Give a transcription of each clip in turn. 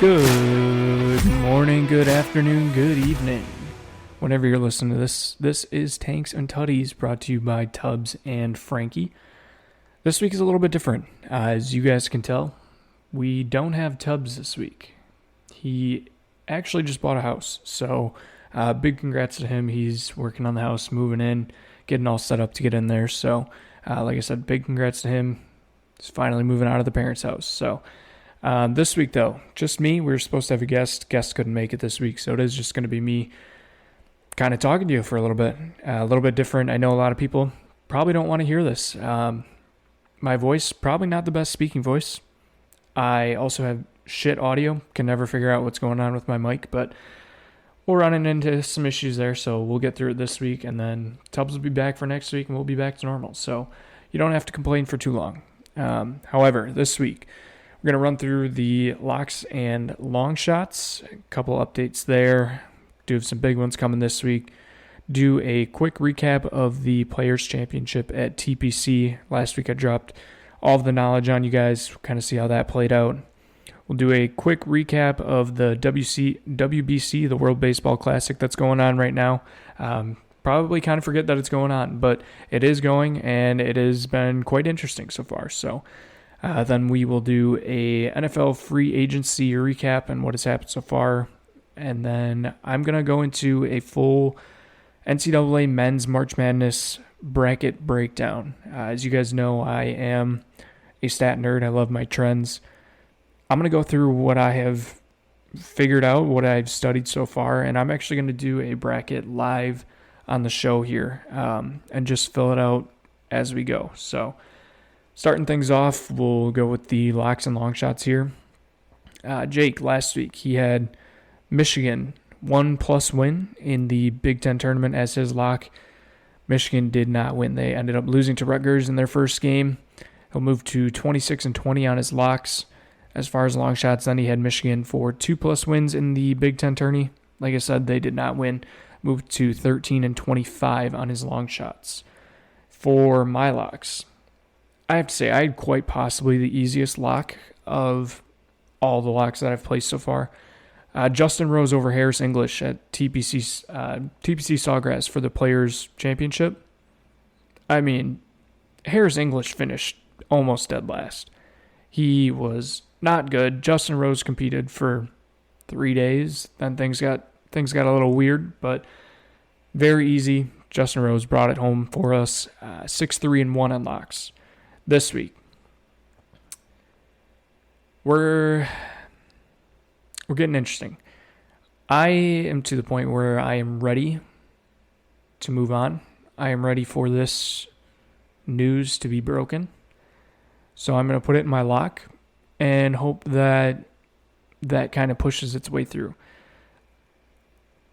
Good morning, good afternoon, good evening. Whenever you're listening to this is Tanks and Tutties, brought to you by Tubbs and Franke. This week is a little bit different. As you guys can tell, we don't have Tubbs this week. He actually just bought a house, so big congrats to him. He's working on the house, moving in, getting all set up to get in there. So, like I said, big congrats to him. He's finally moving out of the parents' house. So, this week, though, just me. We were supposed to have a guest. Guest couldn't make it this week, so it is just going to be me kind of talking to you for a little bit different. I know a lot of people probably don't want to hear this. My voice, probably not the best speaking voice. I also have shit audio, can never figure out what's going on with my mic, but we're running into some issues there, so we'll get through it this week, and then Tubbs will be back for next week, and we'll be back to normal, so you don't have to complain for too long. However, this week, we're going to run through the locks and long shots, a couple updates there, do have some big ones coming this week, do a quick recap of the Players' Championship at TPC. Last week I dropped all of the knowledge on you guys, kind of see how that played out. We'll do a quick recap of the WBC, the World Baseball Classic that's going on right now. Probably kind of forget that it's going on, but it is going, and it has been quite interesting so far. So then we will do a NFL free agency recap and what has happened so far. And then I'm going to go into a full NCAA men's March Madness bracket breakdown. As you guys know, I am a stat nerd. I love my trends. I'm going to go through what I have figured out, what I've studied so far, and I'm actually going to do a bracket live on the show here and just fill it out as we go. So starting things off, we'll go with the locks and long shots here. Jake, last week, he had Michigan 1+ win in the Big Ten tournament as his lock. Michigan did not win. They ended up losing to Rutgers in their first game. He'll move to 26-20 on his locks. As far as long shots, then he had Michigan for 2+ wins in the Big Ten tourney. Like I said, they did not win. Moved to 13-25 on his long shots. For my locks, I have to say I had quite possibly the easiest lock of all the locks that I've placed so far. Justin Rose over Harris English at TPC Sawgrass for the Players' Championship. I mean, Harris English finished almost dead last. He was not good. Justin Rose competed for 3 days. Then things got a little weird, but very easy. Justin Rose brought it home for us. 6-3-1 on locks. This week, we're getting interesting. I am to the point where I am ready to move on. I am ready for this news to be broken. So I'm going to put it in my lock and hope that that kind of pushes its way through.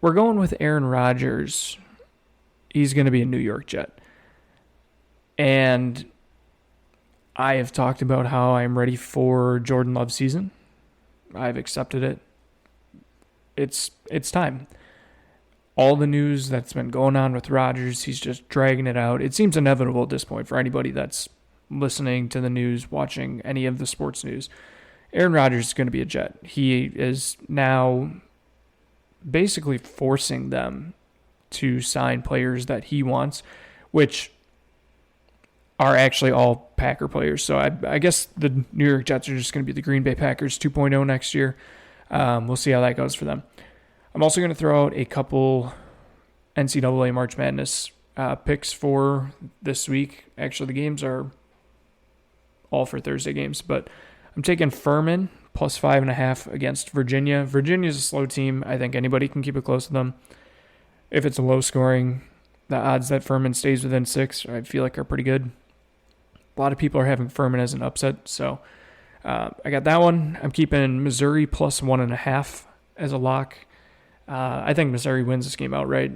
We're going with Aaron Rodgers. He's going to be a New York Jet. And I have talked about how I'm ready for Jordan Love's season. I've accepted it. It's time. All the news that's been going on with Rodgers, he's just dragging it out. It seems inevitable at this point for anybody that's listening to the news, watching any of the sports news. Aaron Rodgers is going to be a Jet. He is now basically forcing them to sign players that he wants, which are actually all Packer players. So I guess the New York Jets are just going to be the Green Bay Packers 2.0 next year. We'll see how that goes for them. I'm also going to throw out a couple NCAA March Madness picks for this week. Actually, the games are all for Thursday games, but I'm taking Furman plus 5.5 against Virginia. Virginia's a slow team. I think anybody can keep it close to them. If it's a low scoring, the odds that Furman stays within 6, I feel like are pretty good. A lot of people are having Furman as an upset, so I got that one. I'm keeping Missouri plus 1.5 as a lock. I think Missouri wins this game outright.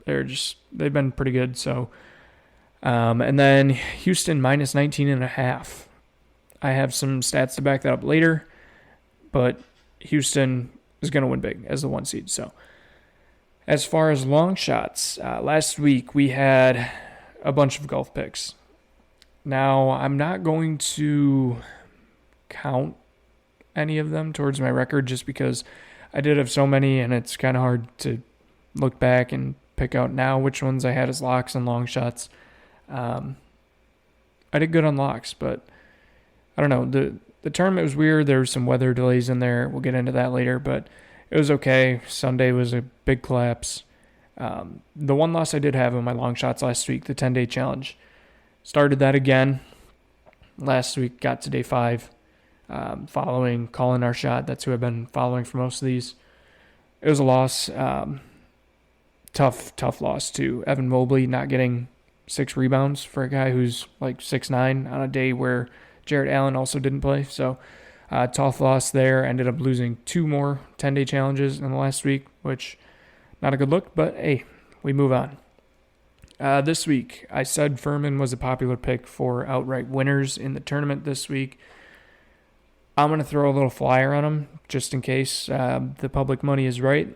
They've been pretty good. So, and then Houston minus 19.5. I have some stats to back that up later, but Houston is going to win big as the 1 seed. So, as far as long shots, last week we had a bunch of golf picks. Now, I'm not going to count any of them towards my record just because I did have so many, and it's kind of hard to look back and pick out now which ones I had as locks and long shots. I did good on locks, but I don't know. The tournament was weird. There were some weather delays in there. We'll get into that later, but it was okay. Sunday was a big collapse. The one loss I did have in my long shots last week, the 10-day challenge, started that again. Last week, got to day 5, following Calling Our Shot. That's who I've been following for most of these. It was a loss. Tough loss to Evan Mobley, not getting 6 rebounds for a guy who's like 6'9" on a day where Jarrett Allen also didn't play. So tough loss there. Ended up losing 2 more 10-day challenges in the last week, which not a good look, but hey, we move on. This week, I said Furman was a popular pick for outright winners in the tournament this week. I'm going to throw a little flyer on him just in case the public money is right.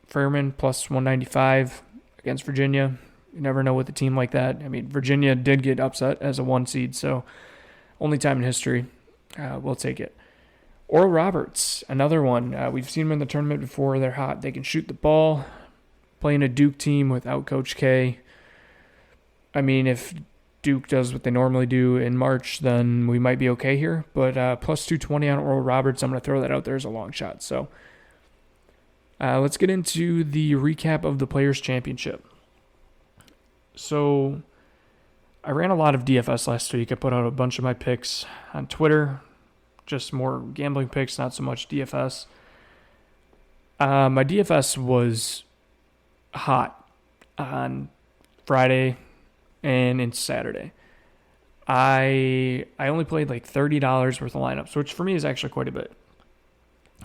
Furman plus 195 against Virginia. You never know with a team like that. I mean, Virginia did get upset as a 1 seed, so only time in history. We'll take it. Oral Roberts, another one. We've seen them in the tournament before. They're hot. They can shoot the ball. Playing a Duke team without Coach K. I mean, if Duke does what they normally do in March, then we might be okay here. But plus 220 on Oral Roberts, I'm going to throw that out there as a long shot. So let's get into the recap of the Players' Championship. So I ran a lot of DFS last week. I put out a bunch of my picks on Twitter, just more gambling picks, not so much DFS. My DFS was hot on Friday and in Saturday. I only played like $30 worth of lineups, which for me is actually quite a bit.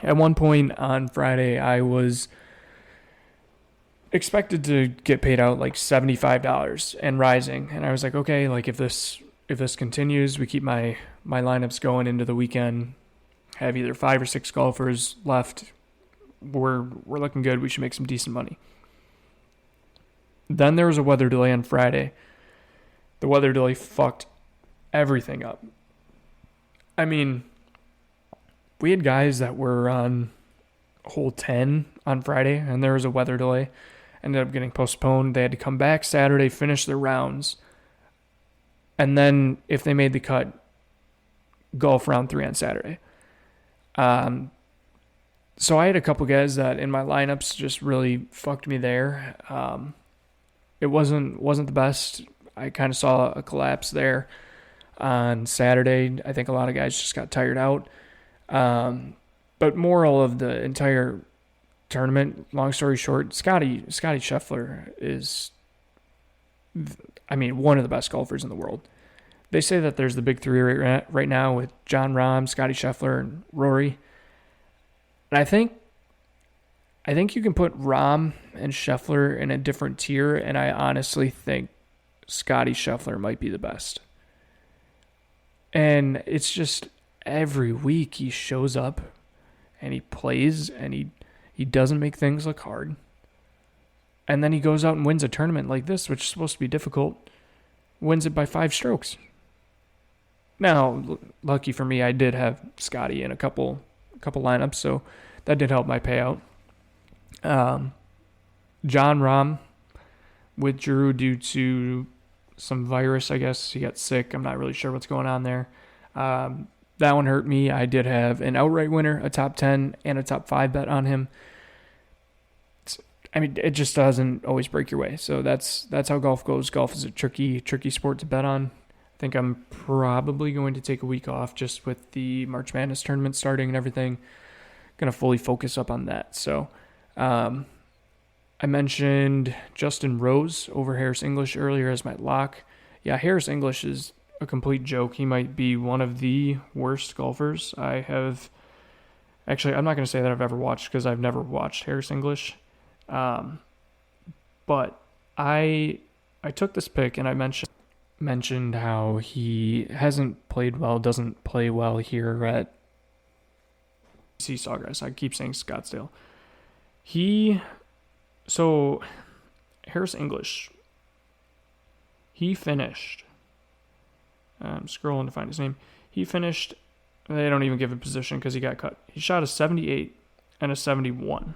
At one point on Friday, I was expected to get paid out like $75 and rising, and I was like, okay, like if this continues, we keep my lineups going into the weekend, have either 5 or 6 golfers left, we're looking good, we should make some decent money. Then there was a weather delay on Friday. The weather delay fucked everything up. I mean, we had guys that were on hole 10 on Friday, and there was a weather delay. Ended up getting postponed. They had to come back Saturday, finish their rounds, and then if they made the cut, golf round 3 on Saturday. So I had a couple guys that in my lineups just really fucked me there. It wasn't the best. I kind of saw a collapse there on Saturday. I think a lot of guys just got tired out. But moral of the entire tournament, long story short, Scotty Scheffler is, I mean, one of the best golfers in the world. They say that there's the big 3 right now with Jon Rahm, Scotty Scheffler, and Rory. And I think you can put Rahm and Scheffler in a different tier, and I honestly think Scotty Scheffler might be the best. And it's just every week he shows up and he plays and he doesn't make things look hard. And then he goes out and wins a tournament like this, which is supposed to be difficult, wins it by 5 strokes. Now, lucky for me, I did have Scotty in a couple lineups, so that did help my payout. Jon Rahm withdrew due to some virus, I guess. He got sick. I'm not really sure what's going on there. That one hurt me. I did have an outright winner, a top 10, and a top 5 bet on him. It just doesn't always break your way. So that's how golf goes. Golf is a tricky sport to bet on. I think I'm probably going to take a week off just with the March Madness tournament starting and everything. Going to fully focus up on that. So I mentioned Justin Rose over Harris English earlier as my lock. Yeah, Harris English is a complete joke. He might be one of the worst golfers I have. Actually, I'm not going to say that I've ever watched because I've never watched Harris English. But I took this pick and I mentioned how he hasn't played well, doesn't play well here at Sawgrass. I keep saying Scottsdale. So Harris English, he finished, I'm scrolling to find his name. He finished They don't even give a position because he got cut. He shot a 78 and a 71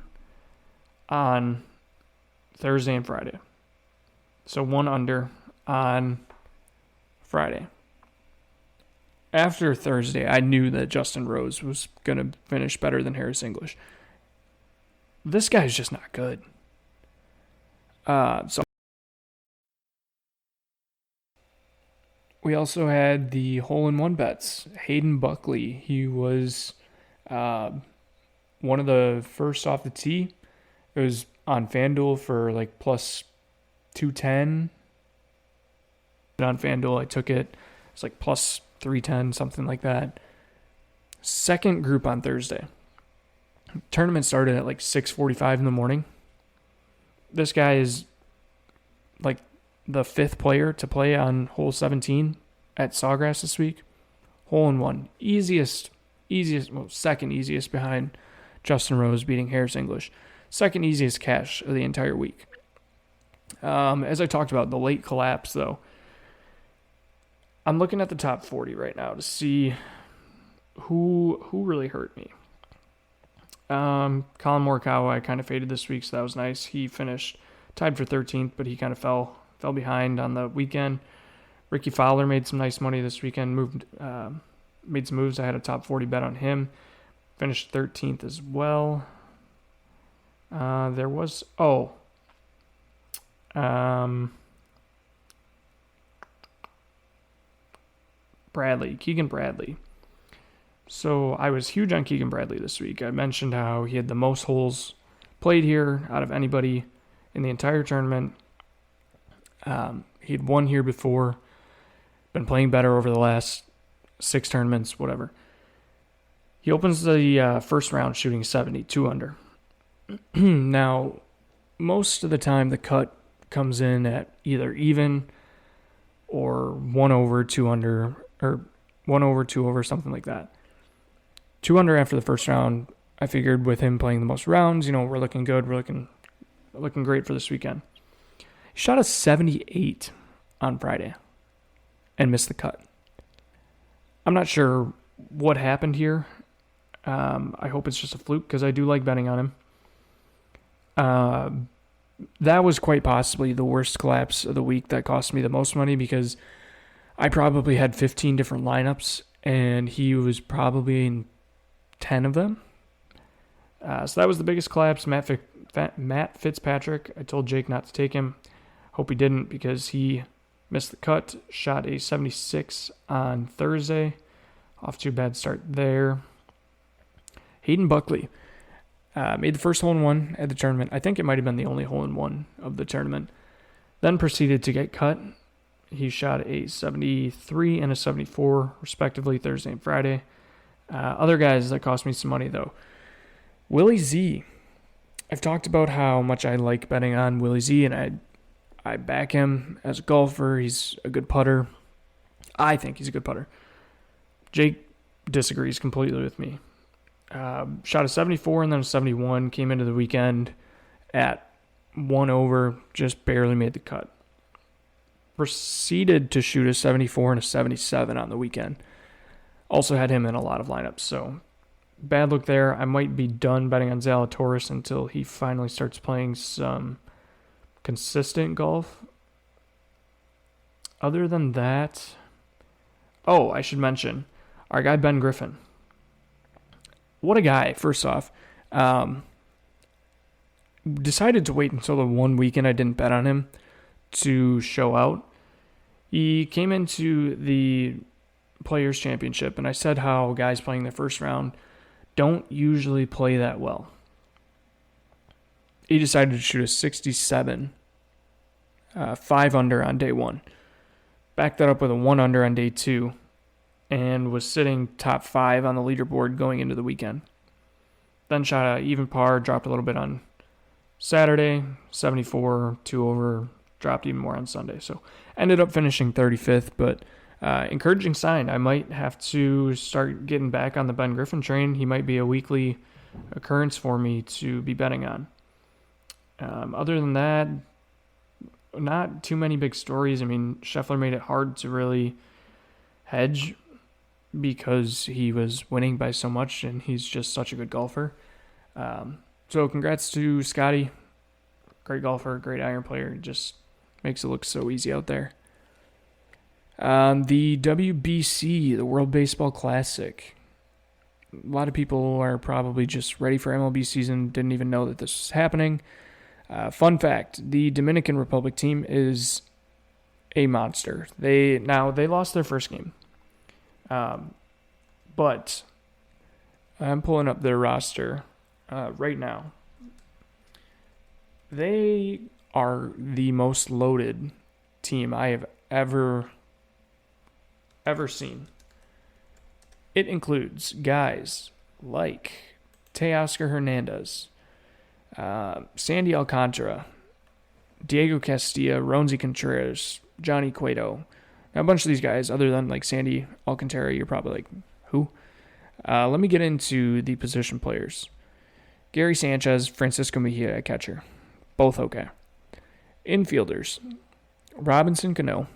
on Thursday and Friday. So 1 under on Friday. After Thursday, I knew that Justin Rose was going to finish better than Harris English. This guy's just not good. So we also had the hole-in-one bets. Hayden Buckley, he was one of the first off the tee. It was on FanDuel for like plus 210. On FanDuel, I took it. It's like plus 310, something like that. Second group on Thursday. Tournament started at like 6:45 in the morning. This guy is like the 5th player to play on hole 17 at Sawgrass this week. Hole-in-one. Second easiest behind Justin Rose beating Harris English. Second easiest cash of the entire week. As I talked about, the late collapse, though. I'm looking at the top 40 right now to see who really hurt me. Colin Morikawa, I kind of faded this week, so that was nice. He finished tied for 13th, but he kind of fell behind on the weekend. Ricky Fowler made some nice money this weekend, made some moves. I had a top 40 bet on him. Finished 13th as well. Keegan Bradley. So I was huge on Keegan Bradley this week. I mentioned how he had the most holes played here out of anybody in the entire tournament. He had won here before, been playing better over the last 6 tournaments, whatever. He opens the first round shooting 72 under. Now, most of the time the cut comes in at either even or 1 over, 2 under, or 1 over, 2 over, something like that. 2 under after the first round. I figured with him playing the most rounds, we're looking good. We're looking great for this weekend. He shot a 78 on Friday and missed the cut. I'm not sure what happened here. I hope it's just a fluke because I do like betting on him. That was quite possibly the worst collapse of the week that cost me the most money because I probably had 15 different lineups and he was probably in 10 of them. So that was the biggest collapse. Matt Fitzpatrick, I told Jake not to take him. Hope he didn't because he missed the cut. Shot a 76 on Thursday. Off to a bad start there. Hayden Buckley made the first hole-in-one at the tournament. I think it might have been the only hole-in-one of the tournament. Then proceeded to get cut. He shot a 73 and a 74, respectively, Thursday and Friday. Other guys that cost me some money, though. Willie Z. I've talked about how much I like betting on Willie Z, and I back him as a golfer. He's a good putter. I think he's a good putter. Jake disagrees completely with me. Shot a 74 and then a 71. Came into the weekend at 1 over. Just barely made the cut. Proceeded to shoot a 74 and a 77 on the weekend. Also had him in a lot of lineups. So bad look there. I might be done betting on Zalatoris until he finally starts playing some consistent golf. Other than that, I should mention our guy Ben Griffin. What a guy, first off. Decided to wait until the one weekend I didn't bet on him to show out. He came into the Players' Championship, and I said how guys playing the first round don't usually play that well. He decided to shoot a 67, 5 under on day 1. Backed that up with a 1 under on day 2. And was sitting top 5 on the leaderboard going into the weekend. Then shot an even par, dropped a little bit on Saturday, 74, 2 over, dropped even more on Sunday. So ended up finishing 35th, but encouraging sign. I might have to start getting back on the Ben Griffin train. He might be a weekly occurrence for me to be betting on. Other than that, not too many big stories. I mean, Scheffler made it hard to really hedge because he was winning by so much and he's just such a good golfer. So congrats to Scotty. Great golfer, great iron player. Just makes it look so easy out there. The WBC, the World Baseball Classic. A lot of people are probably just ready for MLB season, didn't even know that this was happening. Fun fact, the Dominican Republic team is a monster. They lost their first game. But I'm pulling up their roster right now. They are the most loaded team I have ever seen. It includes guys like Teoscar Hernandez, Sandy Alcantara, Diego Castilla, Ronzi Contreras, Johnny Cueto. Now, a bunch of these guys, other than like Sandy Alcantara, you're probably like, who? Let me get into the position players. Gary Sanchez, Francisco Mejia at catcher. Both okay. Infielders, Robinson Cano,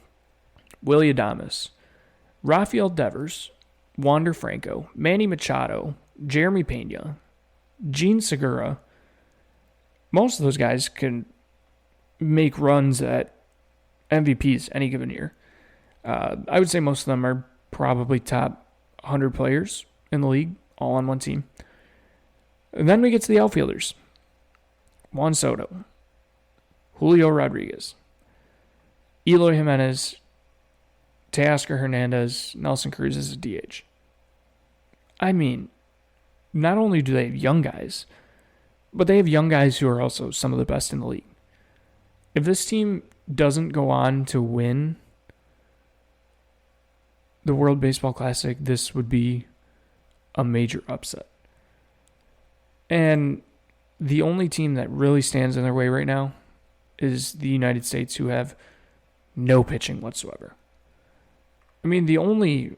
Willie Adames, Rafael Devers, Wander Franco, Manny Machado, Jeremy Pena, Gene Segura. Most of those guys can make runs at MVPs any given year. I would say most of them are probably top 100 players in the league, all on one team. And then we get to the outfielders. Juan Soto, Julio Rodriguez, Eloy Jimenez, Teoscar Hernandez, Nelson Cruz as a DH. I mean, not only do they have young guys, but they have young guys who are also some of the best in the league. If this team doesn't go on to win the World Baseball Classic, this would be a major upset. And the only team that really stands in their way right now is the United States, who have no pitching whatsoever. I mean, the only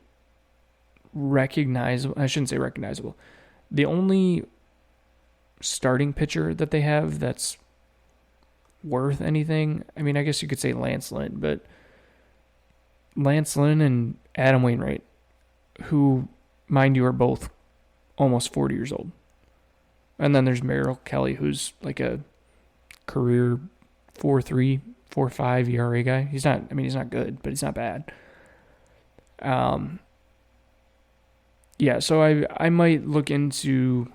the only starting pitcher that they have that's worth anything, I mean, I guess you could say Lance Lynn, but Lance Lynn and Adam Wainwright, who, mind you, are both almost 40 years old. And then there's Merrill Kelly, who's like a career 4.3, 4.5 ERA guy. He's not good, but he's not bad. So I might look into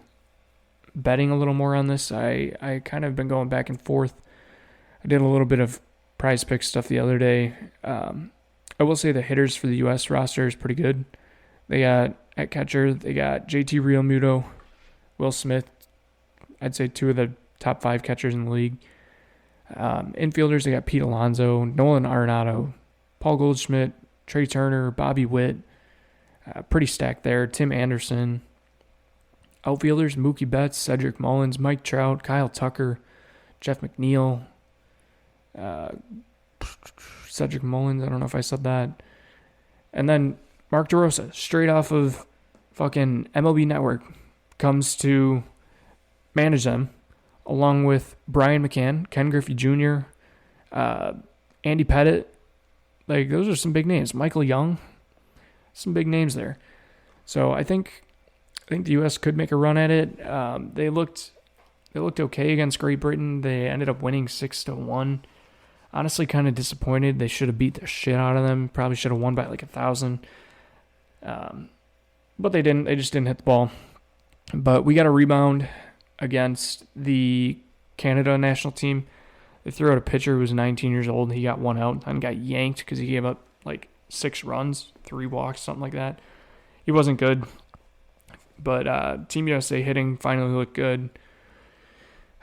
betting a little more on this. I kind of been going back and forth. I did a little bit of prize pick stuff the other day. I will say the hitters for the U.S. roster is pretty good. They got, at catcher, they got JT Realmuto, Will Smith. I'd say two of the top 5 catchers in the league. Infielders, they got Pete Alonso, Nolan Arenado, Paul Goldschmidt, Trey Turner, Bobby Witt. Pretty stacked there. Tim Anderson. Outfielders, Mookie Betts, Cedric Mullins, Mike Trout, Kyle Tucker, Jeff McNeil. Cedric Mullins, I don't know if I said that. And then Mark DeRosa, straight off of fucking MLB Network, comes to manage them, along with Brian McCann, Ken Griffey Jr., Andy Pettit. Like, those are some big names. Michael Young, some big names there. So I think the U.S. could make a run at it. They looked okay against Great Britain. They ended up winning 6-1. Honestly, kind of disappointed. They should have beat the shit out of them. Probably should have won by like 1,000. But they didn't. They just didn't hit the ball. But we got a rebound against the Canada national team. They threw out a pitcher who was 19 years old. He got one out and got yanked because he gave up like 6 runs, 3 walks, something like that. He wasn't good. But Team USA hitting finally looked good.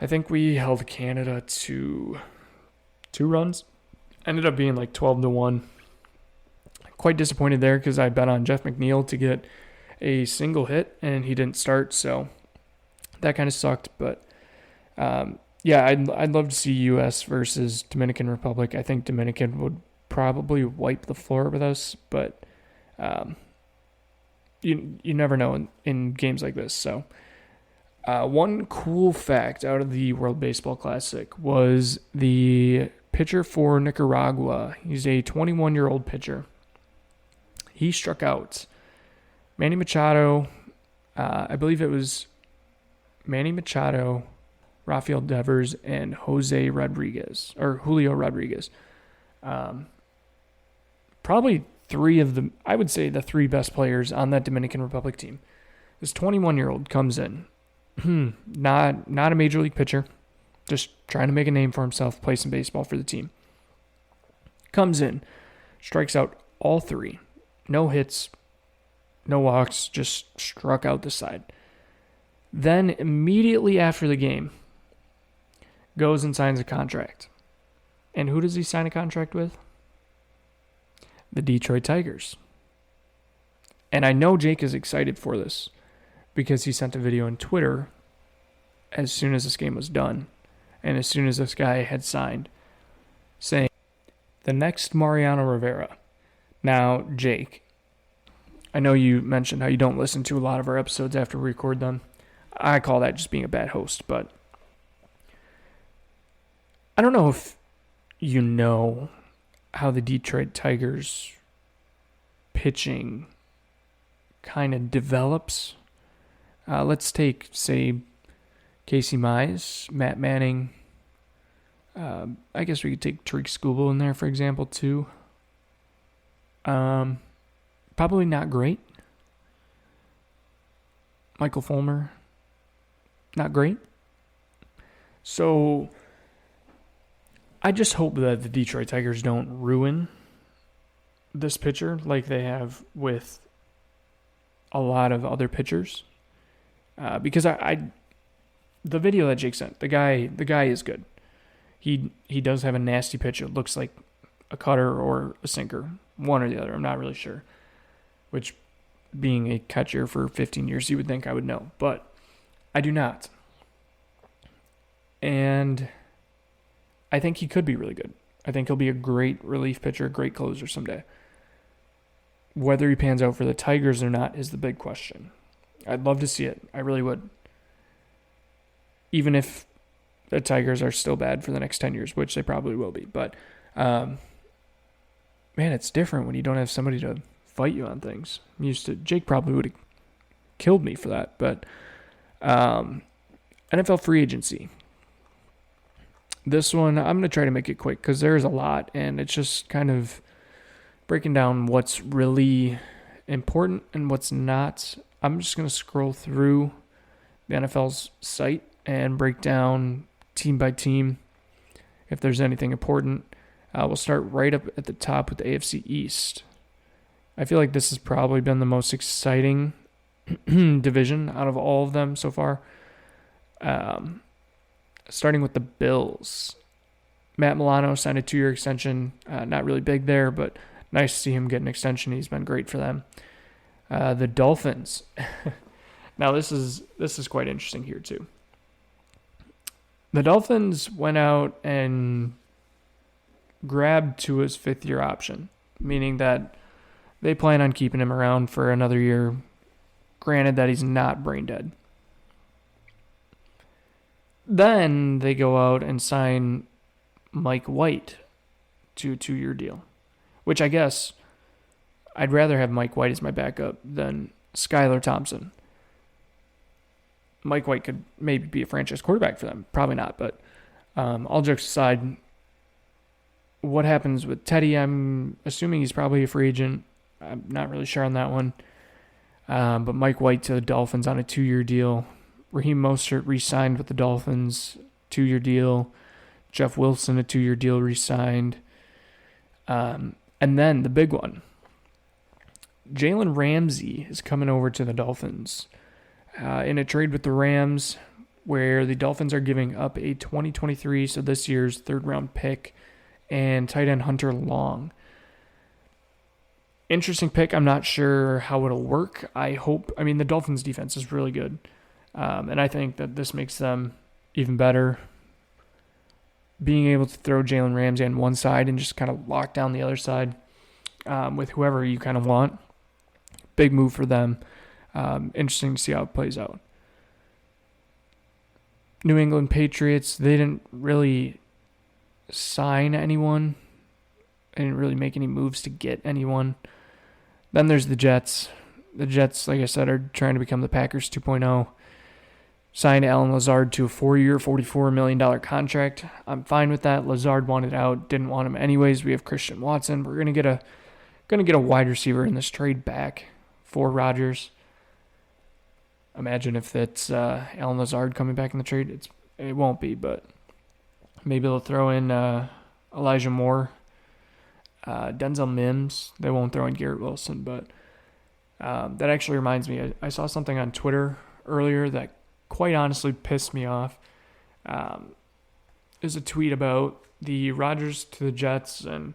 I think we held Canada to 2 runs. Ended up being like 12-1. Quite disappointed there because I bet on Jeff McNeil to get a single hit and he didn't start, so that kind of sucked. But I'd love to see U.S. versus Dominican Republic. I think Dominican would probably wipe the floor with us, but you never know in games like this. So one cool fact out of the World Baseball Classic was the pitcher for Nicaragua. He's a 21-year-old pitcher. He struck out Manny Machado, I believe it was Manny Machado, Rafael Devers, and Julio Rodriguez. Probably I would say the three best players on that Dominican Republic team. This 21-year-old comes in, not a major league pitcher, just trying to make a name for himself, play some baseball for the team. Comes in, strikes out all three, no hits, no walks, just struck out the side. Then immediately after the game, goes and signs a contract. And who does he sign a contract with? The Detroit Tigers. And I know Jake is excited for this because he sent a video on Twitter as soon as this game was done and as soon as this guy had signed, saying, the next Mariano Rivera. Now, Jake, I know you mentioned how you don't listen to a lot of our episodes after we record them. I call that just being a bad host, but I don't know if you know how the Detroit Tigers pitching kind of develops. Let's take, say, Casey Mize, Matt Manning. I guess we could take Tariq Skubal in there, for example, too. Probably not great. Michael Fulmer, not great. So I just hope that the Detroit Tigers don't ruin this pitcher like they have with a lot of other pitchers. Because the video that Jake sent, the guy is good. He does have a nasty pitch. It looks like a cutter or a sinker, one or the other. I'm not really sure. Which, being a catcher for 15 years, you would think I would know, but I do not. And I think he could be really good. I think he'll be a great relief pitcher, a great closer someday. Whether he pans out for the Tigers or not is the big question. I'd love to see it. I really would. Even if the Tigers are still bad for the next 10 years, which they probably will be. But, man, it's different when you don't have somebody to fight you on things. Jake probably would have killed me for that. But NFL free agency. This one, I'm going to try to make it quick because there's a lot, and it's just kind of breaking down what's really important and what's not. I'm just going to scroll through the NFL's site and break down team by team if there's anything important. We'll start right up at the top with the AFC East. I feel like this has probably been the most exciting division out of all of them so far. Starting with the Bills. Matt Milano signed a 2-year extension. Not really big there, but nice to see him get an extension. He's been great for them. The Dolphins. Now this is quite interesting here too. The Dolphins went out and grabbed Tua's 5th-year option, meaning that they plan on keeping him around for another year, granted that he's not brain dead. Then they go out and sign Mike White to a 2-year deal, which I guess I'd rather have Mike White as my backup than Skylar Thompson. Mike White could maybe be a franchise quarterback for them. Probably not, but all jokes aside, what happens with Teddy, I'm assuming he's probably a free agent. I'm not really sure on that one. But Mike White to the Dolphins on a 2-year deal. Raheem Mostert re-signed with the Dolphins, 2-year deal. Jeff Wilson, a 2-year deal, re-signed. And then the big one. Jalen Ramsey is coming over to the Dolphins in a trade with the Rams where the Dolphins are giving up a 2023, so this year's 3rd-round pick, and tight end Hunter Long. Interesting pick. I'm not sure how it'll work. The Dolphins' defense is really good. And I think that this makes them even better. Being able to throw Jalen Ramsey on one side and just kind of lock down the other side with whoever you kind of want. Big move for them. Interesting to see how it plays out. New England Patriots, they didn't really sign anyone. They didn't really make any moves to get anyone. Then there's the Jets. The Jets, like I said, are trying to become the Packers 2.0. Signed Alan Lazard to a 4-year, $44 million contract. I'm fine with that. Lazard wanted out, didn't want him anyways. We have Christian Watson. We're gonna get a wide receiver in this trade back for Rodgers. Imagine if that's Alan Lazard coming back in the trade. It won't be, but maybe they'll throw in Elijah Moore, Denzel Mims. They won't throw in Garrett Wilson, but that actually reminds me. I saw something on Twitter earlier that quite honestly pissed me off. There's a tweet about the Rodgers to the Jets and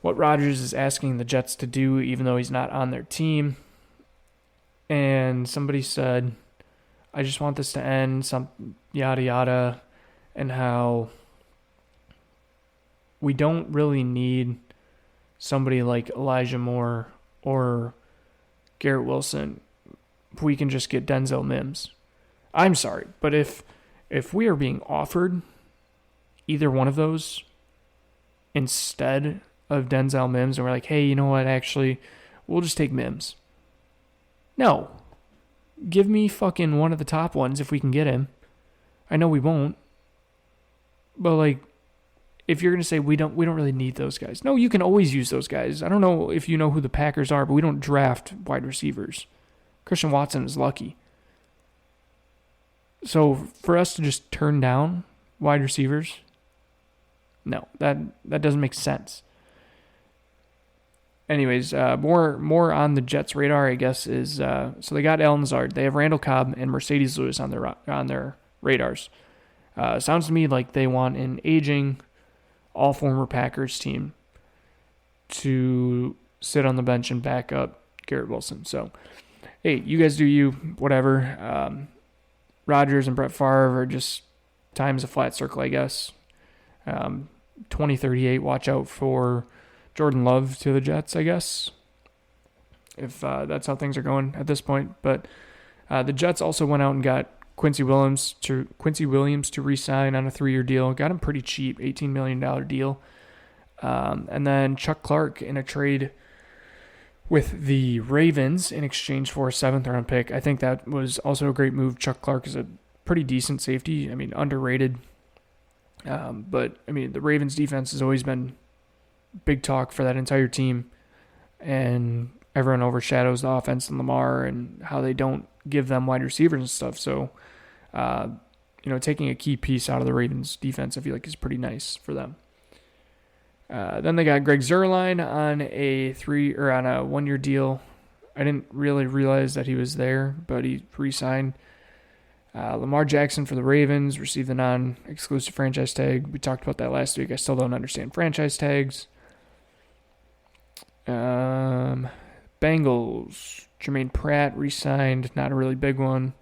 what Rodgers is asking the Jets to do even though he's not on their team. And somebody said, I just want this to end, some yada yada, and how we don't really need somebody like Elijah Moore or Garrett Wilson. We can just get Denzel Mims. I'm sorry, but if we are being offered either one of those instead of Denzel Mims, and we're like, hey, you know what, actually, we'll just take Mims. No. Give me fucking one of the top ones if we can get him. I know we won't. But like, if you're going to say we don't really need those guys. No, you can always use those guys. I don't know if you know who the Packers are, but we don't draft wide receivers. Christian Watson is lucky. So for us to just turn down wide receivers, no, that doesn't make sense. Anyways, more on the Jets' radar, I guess, is so they got Alan Lazard. They have Randall Cobb and Mercedes Lewis on their radars. Sounds to me like they want an aging, all former Packers team to sit on the bench and back up Garrett Wilson. So, hey, you guys do you, whatever. Rodgers and Brett Favre are just time's a flat circle, I guess. 2038, watch out for Jordan Love to the Jets, I guess, if that's how things are going at this point. But the Jets also went out and got Quincy Williams to re-sign on a 3-year deal. Got him pretty cheap, $18 million deal. And then Chuck Clark in a trade with the Ravens in exchange for a 7th-round pick. I think that was also a great move. Chuck Clark is a pretty decent safety. I mean, underrated. But, I mean, the Ravens defense has always been big talk for that entire team. And everyone overshadows the offense in Lamar and how they don't give them wide receivers and stuff. So, taking a key piece out of the Ravens defense, I feel like is pretty nice for them. Then they got Greg Zuerlein on a 1-year deal. I didn't really realize that he was there, but he re-signed. Lamar Jackson for the Ravens received the non-exclusive franchise tag. We talked about that last week. I still don't understand franchise tags. Bengals, Jermaine Pratt re-signed, not a really big one.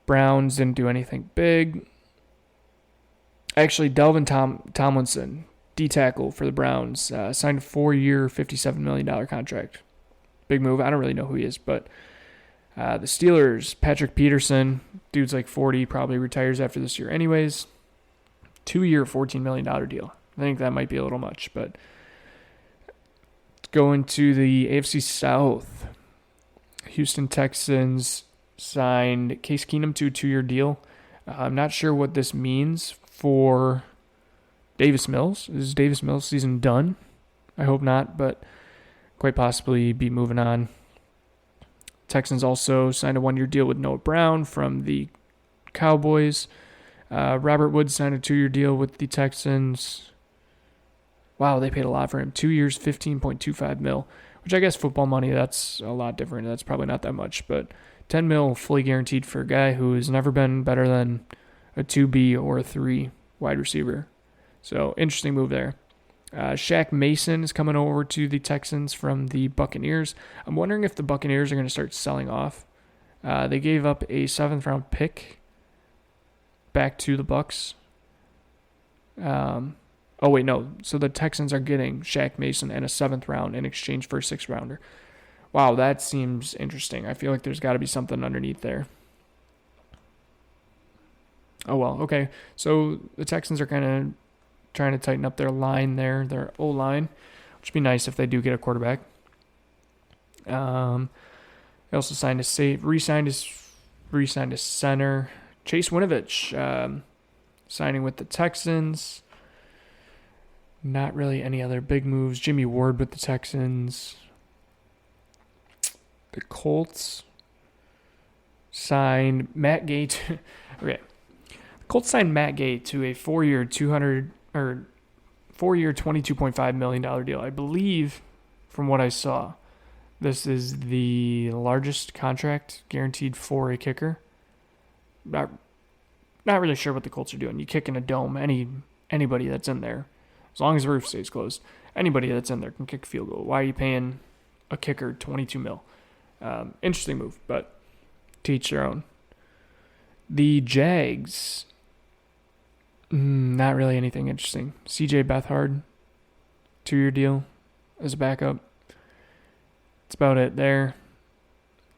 Browns didn't do anything big. Actually, Delvin Tomlinson, D-tackle for the Browns, signed a 4-year, $57 million contract. Big move. I don't really know who he is, but the Steelers, Patrick Peterson, dude's like 40, probably retires after this year anyways. 2-year, $14 million deal. I think that might be a little much, but going to the AFC South, Houston Texans signed Case Keenum to a 2-year deal. I'm not sure what this means for Davis Mills. Is Davis Mills' season done? I hope not, but quite possibly be moving on. Texans also signed a 1-year deal with Noah Brown from the Cowboys. Robert Woods signed a 2-year deal with the Texans. Wow, they paid a lot for him. 2 years, $15.25 million, which I guess football money, that's a lot different. That's probably not that much, but $10 million fully guaranteed for a guy who has never been better than a 2B or a 3 wide receiver. So, interesting move there. Shaq Mason is coming over to the Texans from the Buccaneers. I'm wondering if the Buccaneers are going to start selling off. They gave up a 7th-round pick back to the Bucs. Oh, wait, no. So the Texans are getting Shaq Mason and a 7th round in exchange for a 6th-rounder. Wow, that seems interesting. I feel like there's got to be something underneath there. Oh, well, okay. So the Texans are kind of trying to tighten up their line there, their O-line, which would be nice if they do get a quarterback. They also re-signed his center, Chase Winovich, signing with the Texans. Not really any other big moves. Jimmy Ward with the Texans. The Colts signed Matt Gay to, okay. The Colts signed Matt Gay to a 4-year $22.5 million deal. I believe, from what I saw, this is the largest contract guaranteed for a kicker. Not really sure what the Colts are doing. You kick in a dome, anybody that's in there, as long as the roof stays closed, anybody that's in there can kick a field goal. Why are you paying a kicker $22 million? Interesting move, but to each their own. The Jags, not really anything interesting. CJ Beathard, 2-year deal as a backup. That's about it there.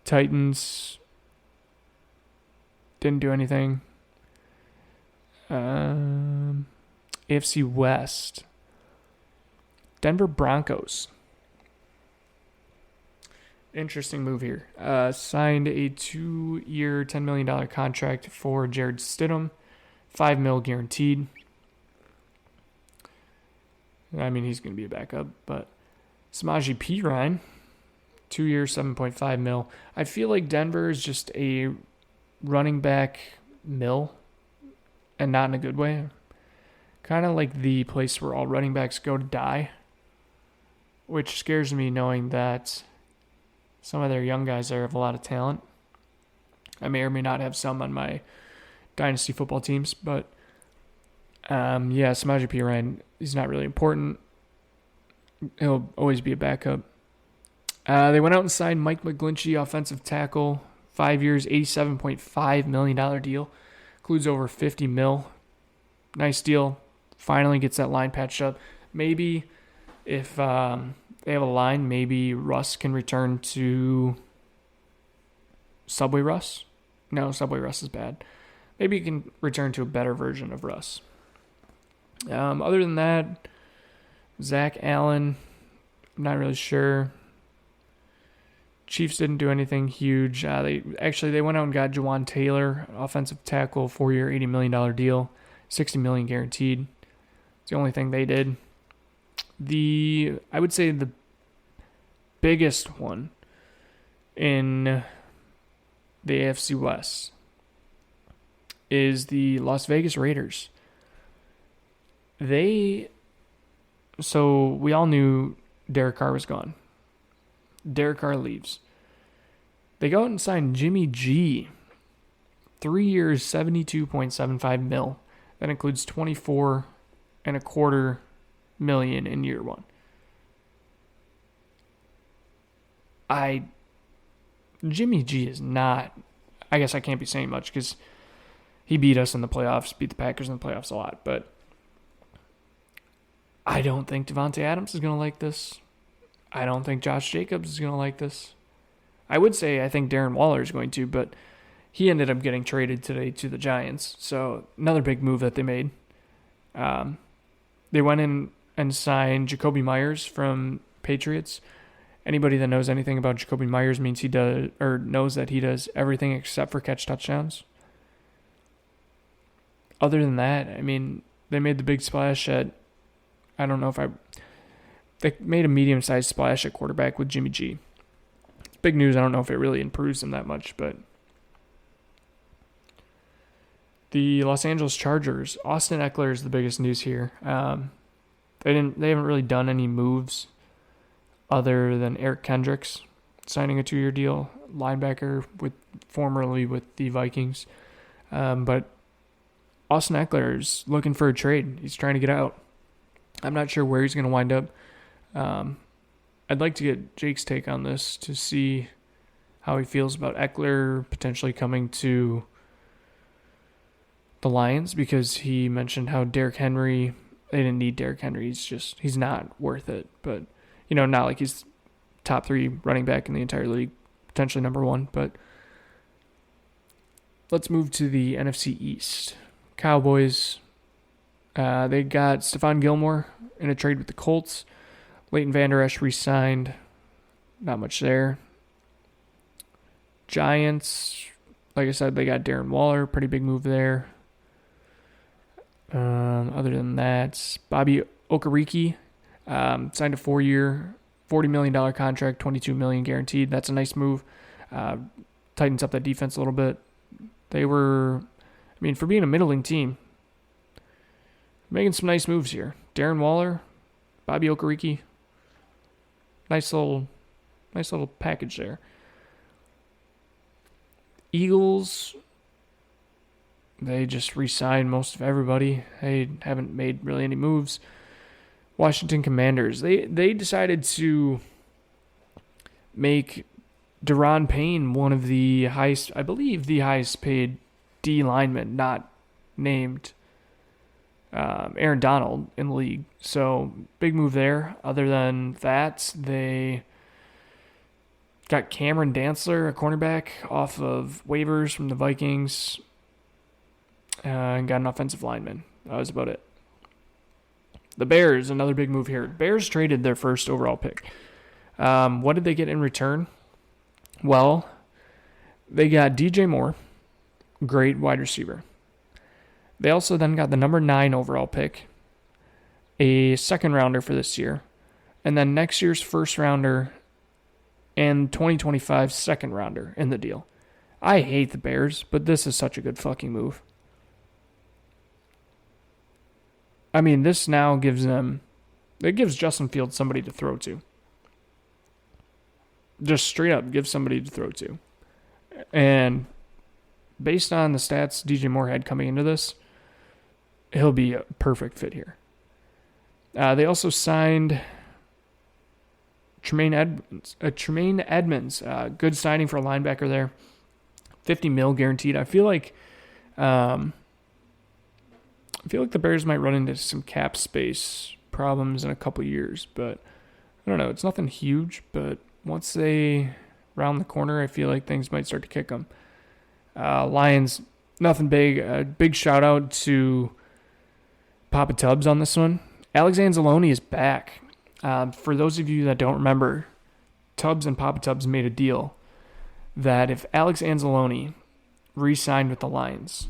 Titans didn't do anything. AFC West. Denver Broncos. Interesting move here. Signed a 2-year, $10 million contract for Jared Stidham. $5 million guaranteed. I mean, he's going to be a backup, but Samaje Perine, 2-year, $7.5 million. I feel like Denver is just a running back mill, and not in a good way. Kind of like the place where all running backs go to die, which scares me knowing that some of their young guys there have a lot of talent. I may or may not have some on my dynasty football teams, but Samaje Perine, he's not really important. He'll always be a backup. They went out and signed Mike McGlinchey, offensive tackle, 5 years, $87.5 million deal. Includes over $50 million. Nice deal. Finally gets that line patched up. Maybe if they have a line, maybe Russ can return to Subway Russ. No, Subway Russ is bad. Maybe he can return to a better version of Russ. Other than that, Zach Allen, I'm not really sure. Chiefs didn't do anything huge. They went out and got Jawan Taylor, offensive tackle, 4-year, $80 million deal, $60 million guaranteed. It's the only thing they did. I would say the biggest one in the AFC West is the Las Vegas Raiders. So we all knew Derek Carr was gone. Derek Carr leaves. They go out and sign Jimmy G. 3 years, $72.75 million. That includes $24.25 million in year one. Jimmy G is not. I guess I can't be saying much because he beat us in the playoffs, beat the Packers in the playoffs a lot. But I don't think Devontae Adams is going to like this. I don't think Josh Jacobs is going to like this. I would say I think Darren Waller is going to, but he ended up getting traded today to the Giants. So another big move that they made. They went in and signed Jacoby Myers from Patriots. Anybody that knows anything about Jacoby Myers means he does, or knows that he does everything except for catch touchdowns. Other than that, I mean, they made the big splash at, they made a medium-sized splash at quarterback with Jimmy G. It's big news. I don't know if it really improves them that much, but the Los Angeles Chargers, Austin Eckler is the biggest news here. They haven't really done any moves other than Eric Kendricks signing a 2-year deal, linebacker formerly with the Vikings. But Austin Eckler is looking for a trade. He's trying to get out. I'm not sure where he's going to wind up. I'd like to get Jake's take on this to see how he feels about Eckler potentially coming to the Lions, because he mentioned how Derrick Henry, they didn't need Derrick Henry. He's not worth it. But, not like he's top 3 running back in the entire league, potentially number 1. But let's move to the NFC East. Cowboys, they got Stephon Gilmore in a trade with the Colts. Leighton Vander Esch re-signed. not much there. Giants, like I said, they got Darren Waller, pretty big move there. Other than that, Bobby Okereke signed a 4-year, $40 million contract, $22 million guaranteed. That's a nice move. Tightens up that defense a little bit. They were, for being a middling team, making some nice moves here. Darren Waller, Bobby Okereke, nice little package there. Eagles, they just re-signed most of everybody. They haven't made really any moves. Washington Commanders, they decided to make Deron Payne one of the highest, I believe, the highest paid D lineman, not named Aaron Donald in the league. So big move there. Other than that, they got Cameron Dantzler, a cornerback, off of waivers from the Vikings, and got an offensive lineman. That was about it. The Bears, another big move here. Bears traded their first overall pick. What did they get in return? Well, they got DJ Moore, great wide receiver. They also then got the number 9 overall pick, a second rounder for this year, and then next year's first rounder and 2025 second rounder in the deal. I hate the Bears, but this is such a good fucking move. This now gives Justin Fields somebody to throw to. Just straight up give somebody to throw to. And based on the stats DJ Moore had coming into this, he'll be a perfect fit here. They also signed Tremaine Edmonds. Good signing for a linebacker there. $50 million guaranteed. I feel like the Bears might run into some cap space problems in a couple years, but I don't know. It's nothing huge, but once they round the corner, I feel like things might start to kick them. Lions, nothing big. A big shout out to Papa Tubbs on this one. Alex Anzalone is back. For those of you that don't remember, Tubbs and Papa Tubbs made a deal that if Alex Anzalone re-signed with the Lions,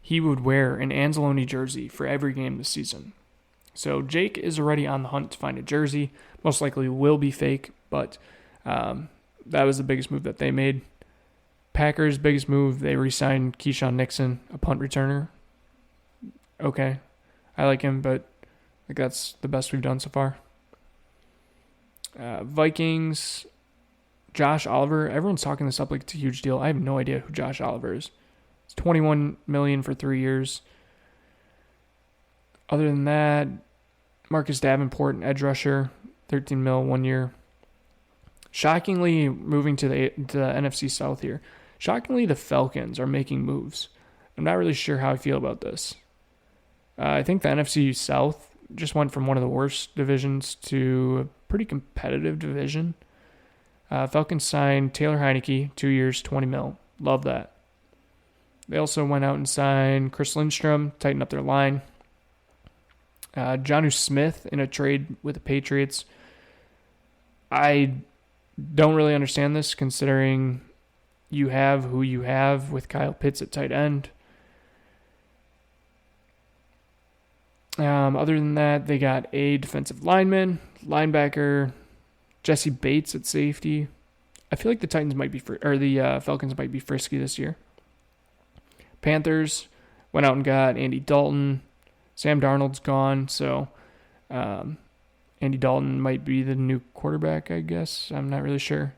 he would wear an Anzalone jersey for every game this season. So Jake is already on the hunt to find a jersey. Most likely will be fake, but that was the biggest move that they made. Packers' biggest move, they re-signed Keyshawn Nixon, a punt returner. Okay, I like him, but that's the best we've done so far. Vikings, Josh Oliver. Everyone's talking this up like it's a huge deal. I have no idea who Josh Oliver is. It's $21 million for 3 years. Other than that, Marcus Davenport, an edge rusher, $13 million 1 year. Shockingly, moving to the NFC South here. Shockingly, the Falcons are making moves. I'm not really sure how I feel about this. I think the NFC South just went from one of the worst divisions to a pretty competitive division. Falcons signed Taylor Heineke, 2 years, $20 million. Love that. They also went out and signed Chris Lindstrom, tightened up their line. Jonnu Smith in a trade with the Patriots. I don't really understand this considering you have who you have with Kyle Pitts at tight end. Other than that, they got a defensive lineman, linebacker, Jesse Bates at safety. I feel like the Falcons might be frisky this year. Panthers went out and got Andy Dalton. Sam Darnold's gone, so Andy Dalton might be the new quarterback, I guess. I'm not really sure.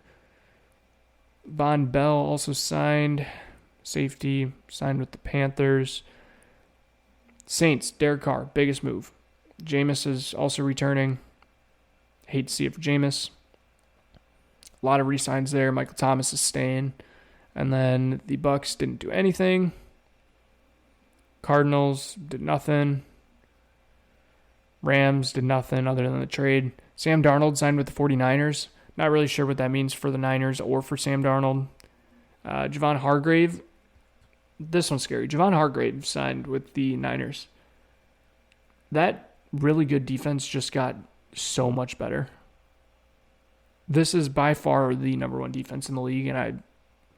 Von Bell also signed. Safety, signed with the Panthers. Saints, Derek Carr, biggest move. Jameis is also returning. Hate to see it for Jameis. A lot of re-signs there. Michael Thomas is staying. And then the Bucs didn't do anything. Cardinals did nothing. Rams did nothing other than the trade. Sam Darnold signed with the 49ers. Not really sure what that means for the Niners or for Sam Darnold. Javon Hargrave. This one's scary. Javon Hargrave signed with the Niners. That really good defense just got so much better. This is by far the number one defense in the league, and I'm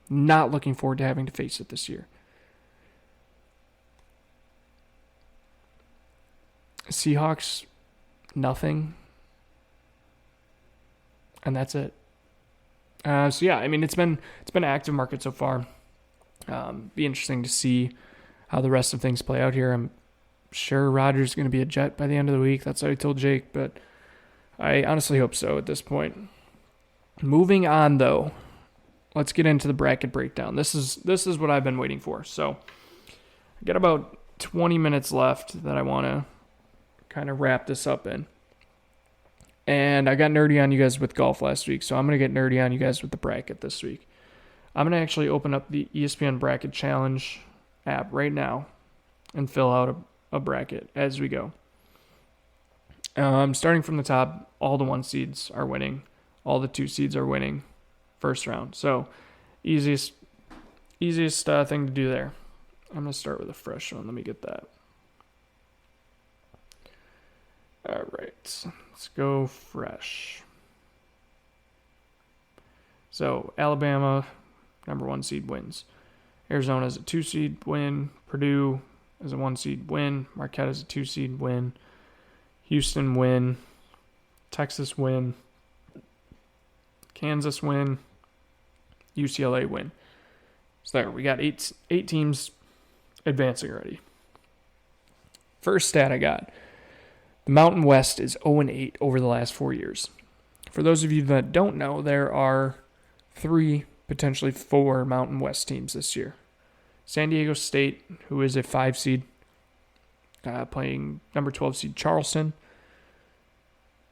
not looking forward to having to face it this year. Seahawks, nothing. And that's it. So yeah, I mean it's been an active market so far. Be interesting to see how the rest of things play out here. I'm sure Rodgers is going to be a Jet by the end of the week. That's what I told Jake, but I honestly hope so at this point. Moving on though, let's get into the bracket breakdown. This is what I've been waiting for. So I got about 20 minutes left that I want to kind of wrap this up in. And I got nerdy on you guys with golf last week, so I'm going to get nerdy on you guys with the bracket this week. I'm going to actually open up the ESPN Bracket Challenge app right now and fill out a bracket as we go. Starting from the top, all the 1 seeds are winning. All the 2 seeds are winning first round. So easiest thing to do there. I'm going to start with a fresh one. Let me get that. All right, let's go fresh. So Alabama, number 1 seed, wins. Arizona is a 2 seed win. Purdue is a 1 seed win. Marquette is a 2 seed win. Houston win. Texas win. Kansas win. UCLA win. So there, we got eight teams advancing already. First stat I got. The Mountain West is 0-8 over the last 4 years. For those of you that don't know, there are 3, potentially 4 Mountain West teams this year. San Diego State, who is a 5 seed, playing number 12 seed Charleston.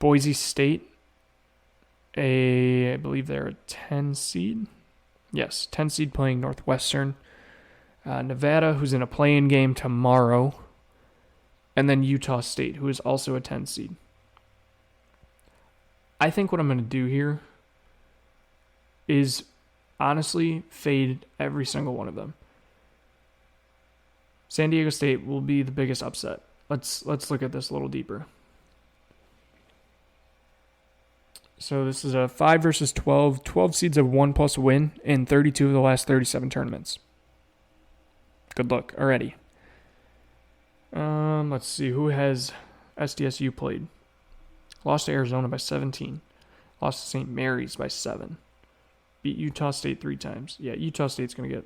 Boise State, I believe they're a 10 seed. Yes, 10 seed playing Northwestern. Nevada, who's in a play-in game tomorrow. And then Utah State, who is also a 10 seed. I think what I'm going to do here is honestly fade every single one of them. San Diego State will be the biggest upset. Let's look at this a little deeper. So this is a 5 versus 12. 12 seeds have 1+ win in 32 of the last 37 tournaments. Good luck already. Let's see, who has SDSU played? Lost to Arizona by 17. Lost to St. Mary's by 7. Beat Utah State 3 times. Yeah, Utah State's going to get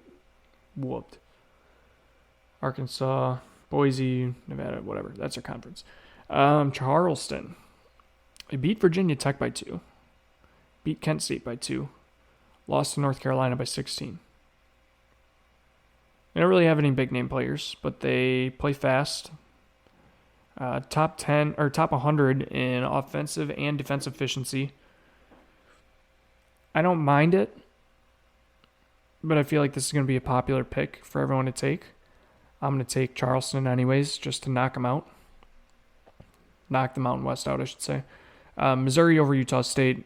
whooped. Arkansas, Boise, Nevada, whatever. That's their conference. Charleston. They beat Virginia Tech by 2. Beat Kent State by 2. Lost to North Carolina by 16. They don't really have any big name players, but they play fast. Top 10 or top 100 in offensive and defensive efficiency. I don't mind it, but I feel like this is going to be a popular pick for everyone to take. I'm going to take Charleston anyways, just to knock them out. Knock the Mountain West out, I should say. Missouri over Utah State.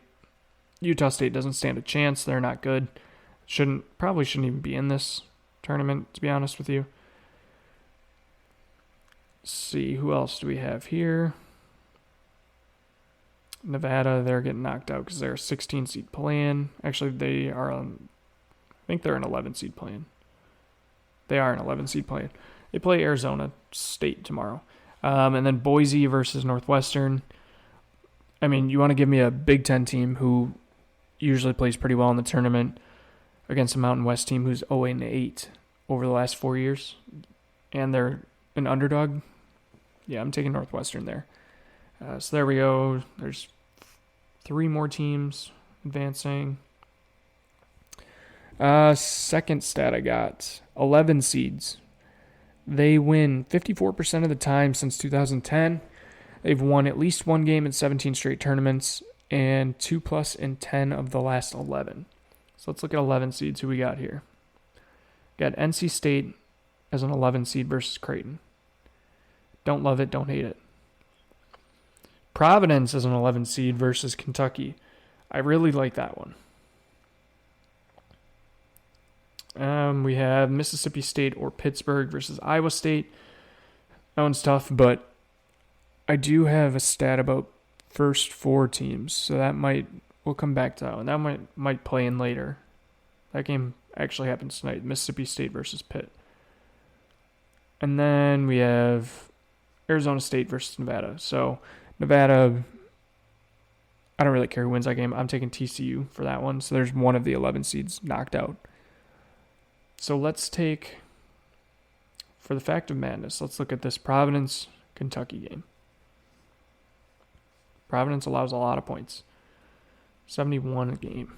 Utah State doesn't stand a chance. They're not good. Probably shouldn't even be in this tournament, to be honest with you. Let's see, who else do we have here? Nevada, they're getting knocked out because they're a 16 seed play-in. Actually, they are on, I think they're an 11 seed play-in. They are an 11 seed play-in. They play Arizona State tomorrow. And then Boise versus Northwestern. I mean, you want to give me a Big Ten team who usually plays pretty well in the tournament against a Mountain West team who's 0-8 over the last 4 years, and they're an underdog. Yeah, I'm taking Northwestern there. So there we go. There's 3 more teams advancing. Second stat I got, 11 seeds. They win 54% of the time since 2010. They've won at least 1 game in 17 straight tournaments and 2+ in 10 of the last 11. So let's look at 11 seeds, who we got here. Got NC State as an 11 seed versus Creighton. Don't love it, don't hate it. Providence as an 11 seed versus Kentucky. I really like that one. We have Mississippi State or Pittsburgh versus Iowa State. That one's tough, but I do have a stat about first 4 teams, so that might we'll come back to that one. That might play in later. That game actually happens tonight. Mississippi State versus Pitt. And then we have Arizona State versus Nevada. So Nevada, I don't really care who wins that game. I'm taking TCU for that one. So there's one of the 11 seeds knocked out. So let's take, for the fact of madness, let's look at this Providence-Kentucky game. Providence allows a lot of points. 71 a game.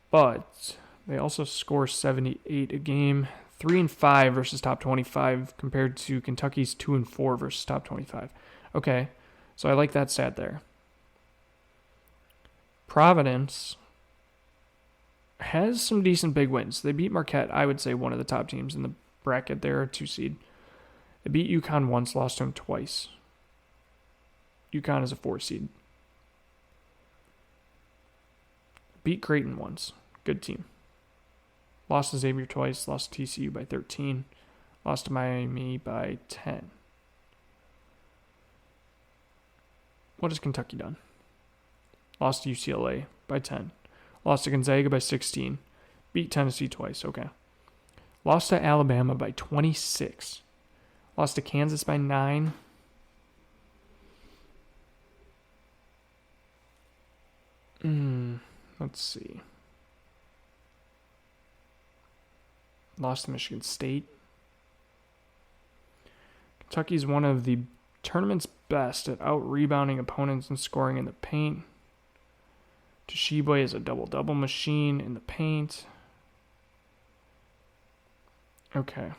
But they also score 78 a game. 3-5 versus top 25 compared to Kentucky's 2-4 versus top 25. Okay, so I like that stat there. Providence has some decent big wins. They beat Marquette, I would say one of the top teams in the bracket. They're a 2 seed. They beat UConn once, lost to them twice. UConn is a 4 seed. Beat Creighton once. Good team. Lost to Xavier twice. Lost to TCU by 13. Lost to Miami by 10. What has Kentucky done? Lost to UCLA by 10. Lost to Gonzaga by 16. Beat Tennessee twice. Okay. Lost to Alabama by 26. Lost to Kansas by 9. Let's see. Lost to Michigan State. Kentucky is one of the tournament's best at out-rebounding opponents and scoring in the paint. Tshiebwe is a double-double machine in the paint. Okay.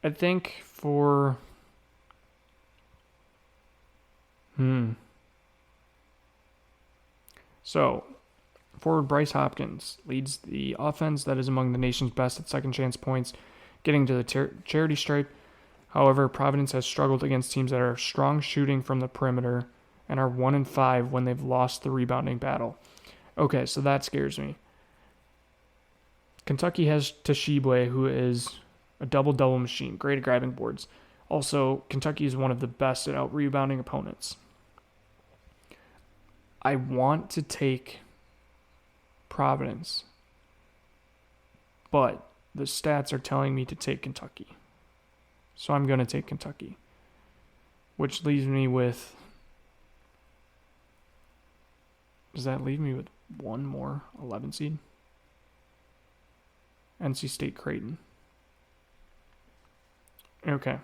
I think for... So, forward Bryce Hopkins leads the offense that is among the nation's best at second chance points, getting to the charity stripe. However, Providence has struggled against teams that are strong shooting from the perimeter and are 1-5 when they've lost the rebounding battle. Okay, so that scares me. Kentucky has Tshiebwe, who is a double-double machine, great at grabbing boards. Also, Kentucky is one of the best at out-rebounding opponents. I want to take Providence, but the stats are telling me to take Kentucky. So I'm going to take Kentucky, which leaves me with... Does that leave me with one more 11 seed? NC State Creighton. Okay.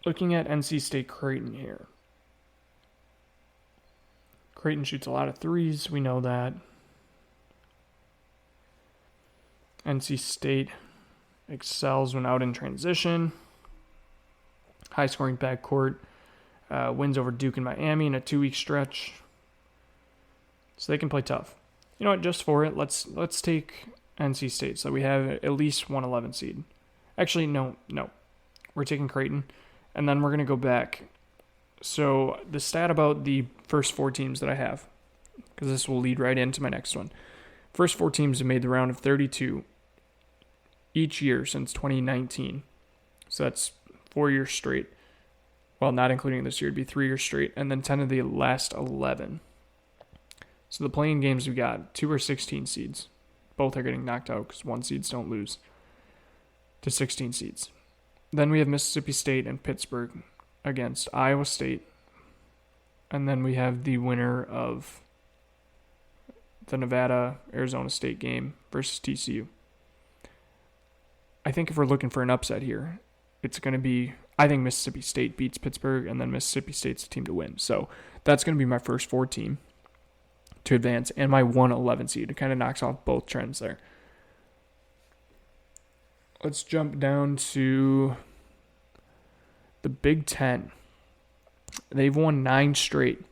Looking at NC State Creighton here. Creighton shoots a lot of threes. We know that. NC State excels when out in transition. High-scoring backcourt. Wins over Duke and Miami in a 2-week stretch. So they can play tough. You know what? Just for it, let's take NC State. So we have at least one 11 seed. Actually, no. We're taking Creighton. And then we're going to go back. So the stat about the first 4 teams that I have, because this will lead right into my next one. First 4 teams have made the round of 32 each year since 2019. So that's 4 years straight. Well, not including this year, it'd be 3 years straight. And then 10 of the last 11. So the playing games we got, 2 are 16 seeds. Both are getting knocked out because 1 seeds don't lose to 16 seeds. Then we have Mississippi State and Pittsburgh against Iowa State. And then we have the winner of the Nevada-Arizona State game versus TCU. I think if we're looking for an upset here, it's going to be, I think Mississippi State beats Pittsburgh, and then Mississippi State's the team to win. So that's going to be my first 4 team to advance, and my 1-11 seed. It kind of knocks off both trends there. Let's jump down to the Big Ten. They've won 9 straight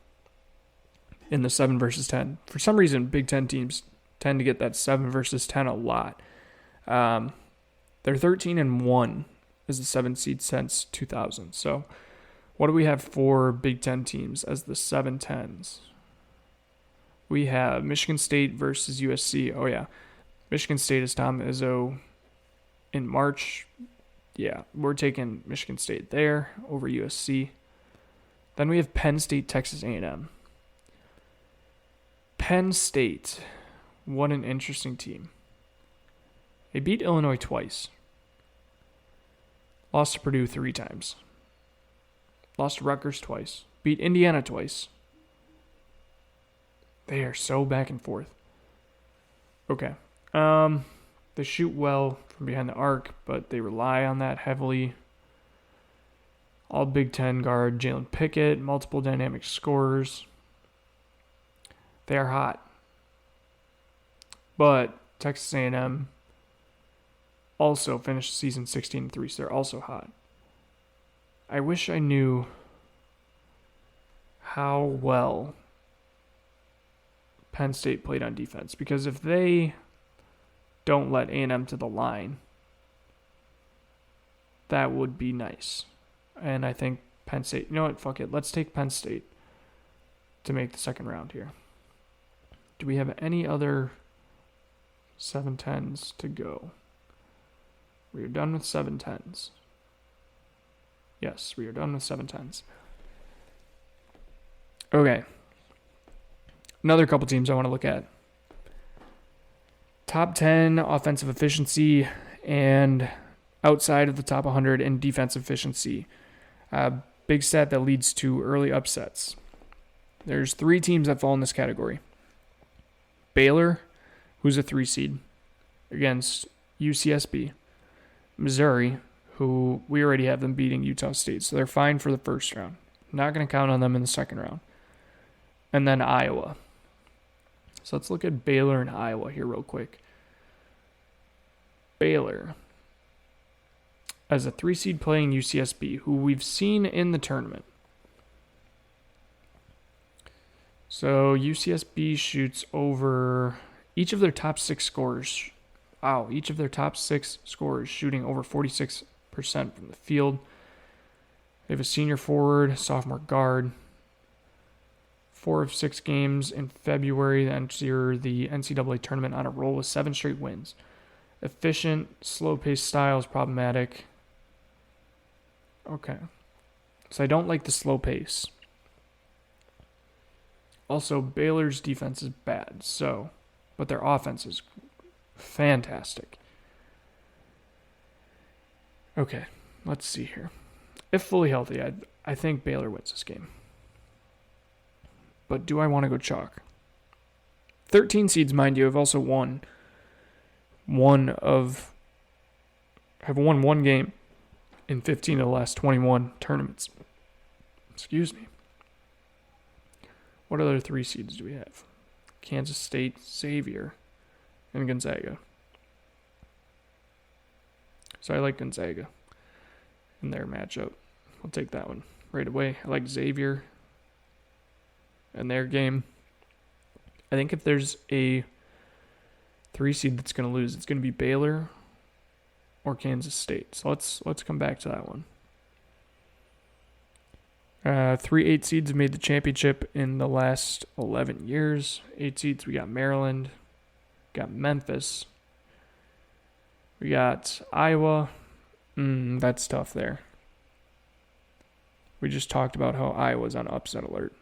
in the 7 versus 10. For some reason, Big Ten teams tend to get that 7 versus 10 a lot. They're 13-1 as the 7 seed since 2000. So what do we have for Big Ten teams as the 7-10s? We have Michigan State versus USC. Oh, yeah. Michigan State is Tom Izzo in March. Yeah, we're taking Michigan State there over USC. Then we have Penn State, Texas A&M. Penn State, what an interesting team. They beat Illinois twice. Lost to Purdue 3 times. Lost to Rutgers twice. Beat Indiana twice. They are so back and forth. Okay. They shoot well from behind the arc, but they rely on that heavily. All Big Ten guard Jalen Pickett, multiple dynamic scorers. They are hot. But Texas A&M also finished the season 16-3, so they're also hot. I wish I knew how well Penn State played on defense, because if they don't let A&M to the line, that would be nice. And I think Penn State, you know what, fuck it, let's take Penn State to make the second round here. Do we have any other 7-10s to go? We are done with 7-10s. Yes, we are done with 7-10s. Okay. Another couple teams I want to look at. Top 10 offensive efficiency and outside of the top 100 in defensive efficiency. Big stat that leads to early upsets. There's 3 teams that fall in this category. Baylor, who's a 3 seed, against UCSB. Missouri, who we already have them beating Utah State, so they're fine for the first round. Not going to count on them in the second round. And then Iowa. So let's look at Baylor and Iowa here real quick. Baylor, as a 3 seed playing UCSB, who we've seen in the tournament. So UCSB shoots over each of their top 6 scorers. Wow, each of their top 6 scorers shooting over 46% from the field. They have a senior forward, sophomore guard. 4 of 6 games in February that enter the NCAA tournament on a roll with 7 straight wins. Efficient, slow-paced style is problematic. Okay. So I don't like the slow pace. Also, Baylor's defense is bad, but their offense is fantastic. Okay, let's see here. If fully healthy, I think Baylor wins this game. But do I want to go chalk? 13 seeds, mind you, have also won one game in 15 of the last 21 tournaments. Excuse me. What other 3 seeds do we have? Kansas State, Xavier, and Gonzaga. So I like Gonzaga in their matchup. I'll take that one right away. I like Xavier and their game. I think if there's a 3 seed that's going to lose, it's going to be Baylor or Kansas State. So let's come back to that one. 3 8 seeds have made the championship in the last 11 years. 8 seeds, we got Maryland, got Memphis, we got Iowa. That's tough there. We just talked about how Iowa's on upset alert.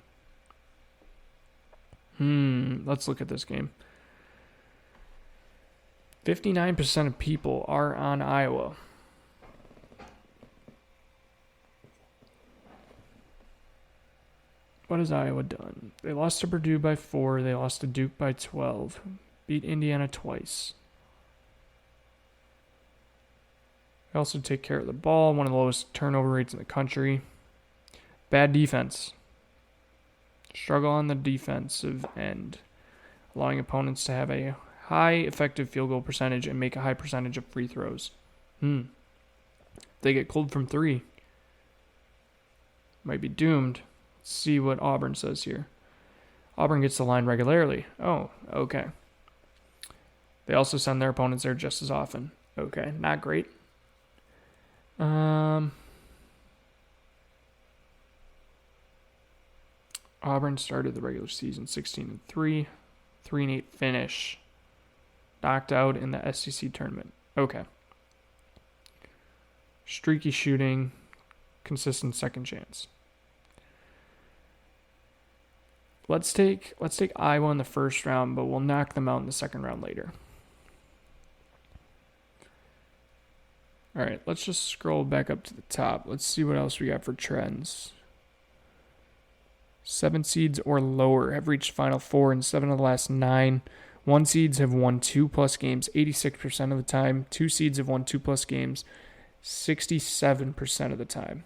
Let's look at this game. 59% of people are on Iowa. What has Iowa done? They lost to Purdue by 4. They lost to Duke by 12. Beat Indiana twice. They also take care of the ball. One of the lowest turnover rates in the country. Bad defense. Struggle on the defensive end. Allowing opponents to have a high effective field goal percentage and make a high percentage of free throws. They get cold from 3. Might be doomed. Let's see what Auburn says here. Auburn gets the line regularly. Oh, okay. They also send their opponents there just as often. Okay, not great. Auburn started the regular season 16-3, 3-8 finish. Knocked out in the SEC tournament. Okay. streaky shooting, consistent second chance. Let's take Iowa in the first round, but we'll knock them out in the second round later. All right, let's just scroll back up to the top. Let's see what else we got for trends. 7 seeds or lower have reached Final Four in 7 of the last 9. 1 seeds have won 2+ games 86% of the time. 2 seeds have won 2+ games 67% of the time.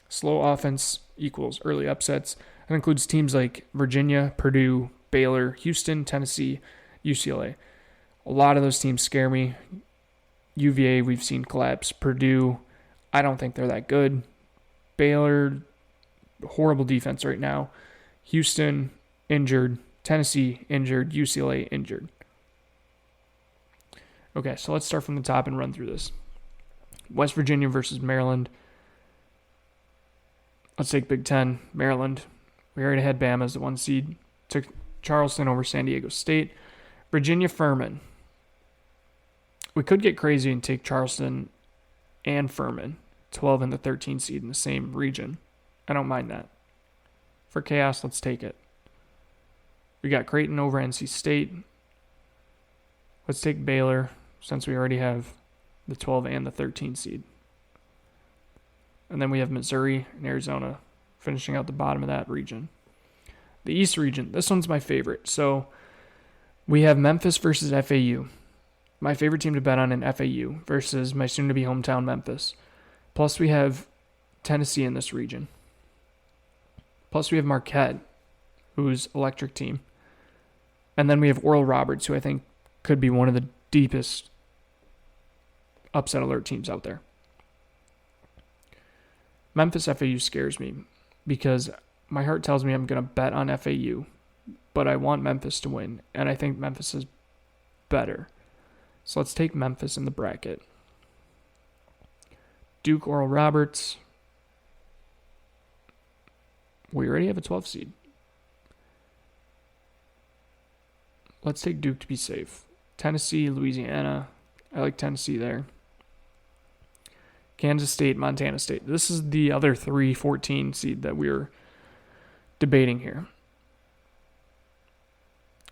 Slow offense equals early upsets. That includes teams like Virginia, Purdue, Baylor, Houston, Tennessee, UCLA. A lot of those teams scare me. UVA, we've seen collapse. Purdue, I don't think they're that good. Baylor, horrible defense right now. Houston, injured. Tennessee, injured. UCLA, injured. Okay, so let's start from the top and run through this. West Virginia versus Maryland. Let's take Big Ten. Maryland. We already had Bama as the 1 seed. Took Charleston over San Diego State. Virginia Furman. We could get crazy and take Charleston and Furman, 12 and the 13 seed in the same region. I don't mind that. For chaos, let's take it. We got Creighton over NC State. Let's take Baylor, since we already have the 12 and the 13 seed. And then we have Missouri and Arizona finishing out the bottom of that region. The East region, this one's my favorite. So we have Memphis versus FAU. My favorite team to bet on in FAU versus my soon-to-be hometown Memphis. Plus we have Tennessee in this region. Plus we have Marquette, who's electric team. And then we have Oral Roberts, who I think could be one of the deepest upset alert teams out there. Memphis FAU scares me because my heart tells me I'm going to bet on FAU, but I want Memphis to win, and I think Memphis is better. So let's take Memphis in the bracket. Duke, Oral Roberts. We already have a 12 seed. Let's take Duke to be safe. Tennessee, Louisiana. I like Tennessee there. Kansas State, Montana State. This is the other 3-14 seed that we're debating here.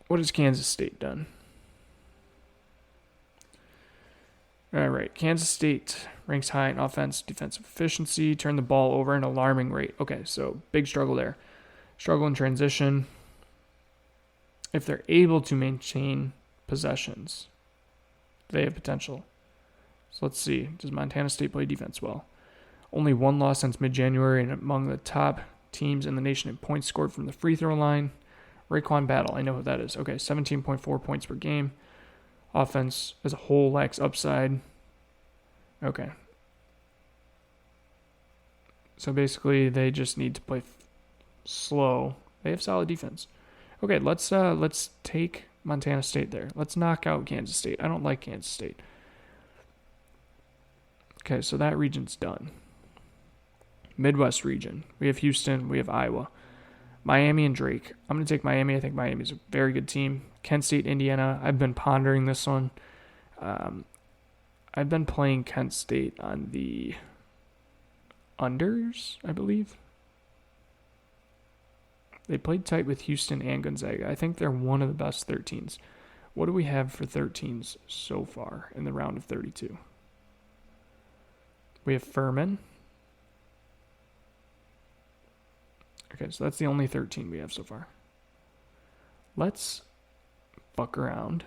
What has Kansas State done? All right, Kansas State ranks high in offense, defensive efficiency, turn the ball over at an alarming rate. Okay, so big struggle there. Struggle in transition. If they're able to maintain possessions, they have potential. So let's see. Does Montana State play defense well? Only 1 loss since mid-January and among the top teams in the nation in points scored from the free throw line. Raekwon Battle, I know who that is. Okay, 17.4 points per game. Offense as a whole lacks upside. Okay. So basically, they just need to play slow. They have solid defense. Okay, let's take Montana State there. Let's knock out Kansas State. I don't like Kansas State. Okay, so that region's done. Midwest region. We have Houston. We have Iowa. Miami and Drake. I'm going to take Miami. I think Miami's a very good team. Kent State, Indiana. I've been pondering this one. I've been playing Kent State on the unders, I believe. They played tight with Houston and Gonzaga. I think they're one of the best 13s. What do we have for 13s so far in the round of 32? We have Furman. Okay, so that's the only 13 we have so far. Let's fuck around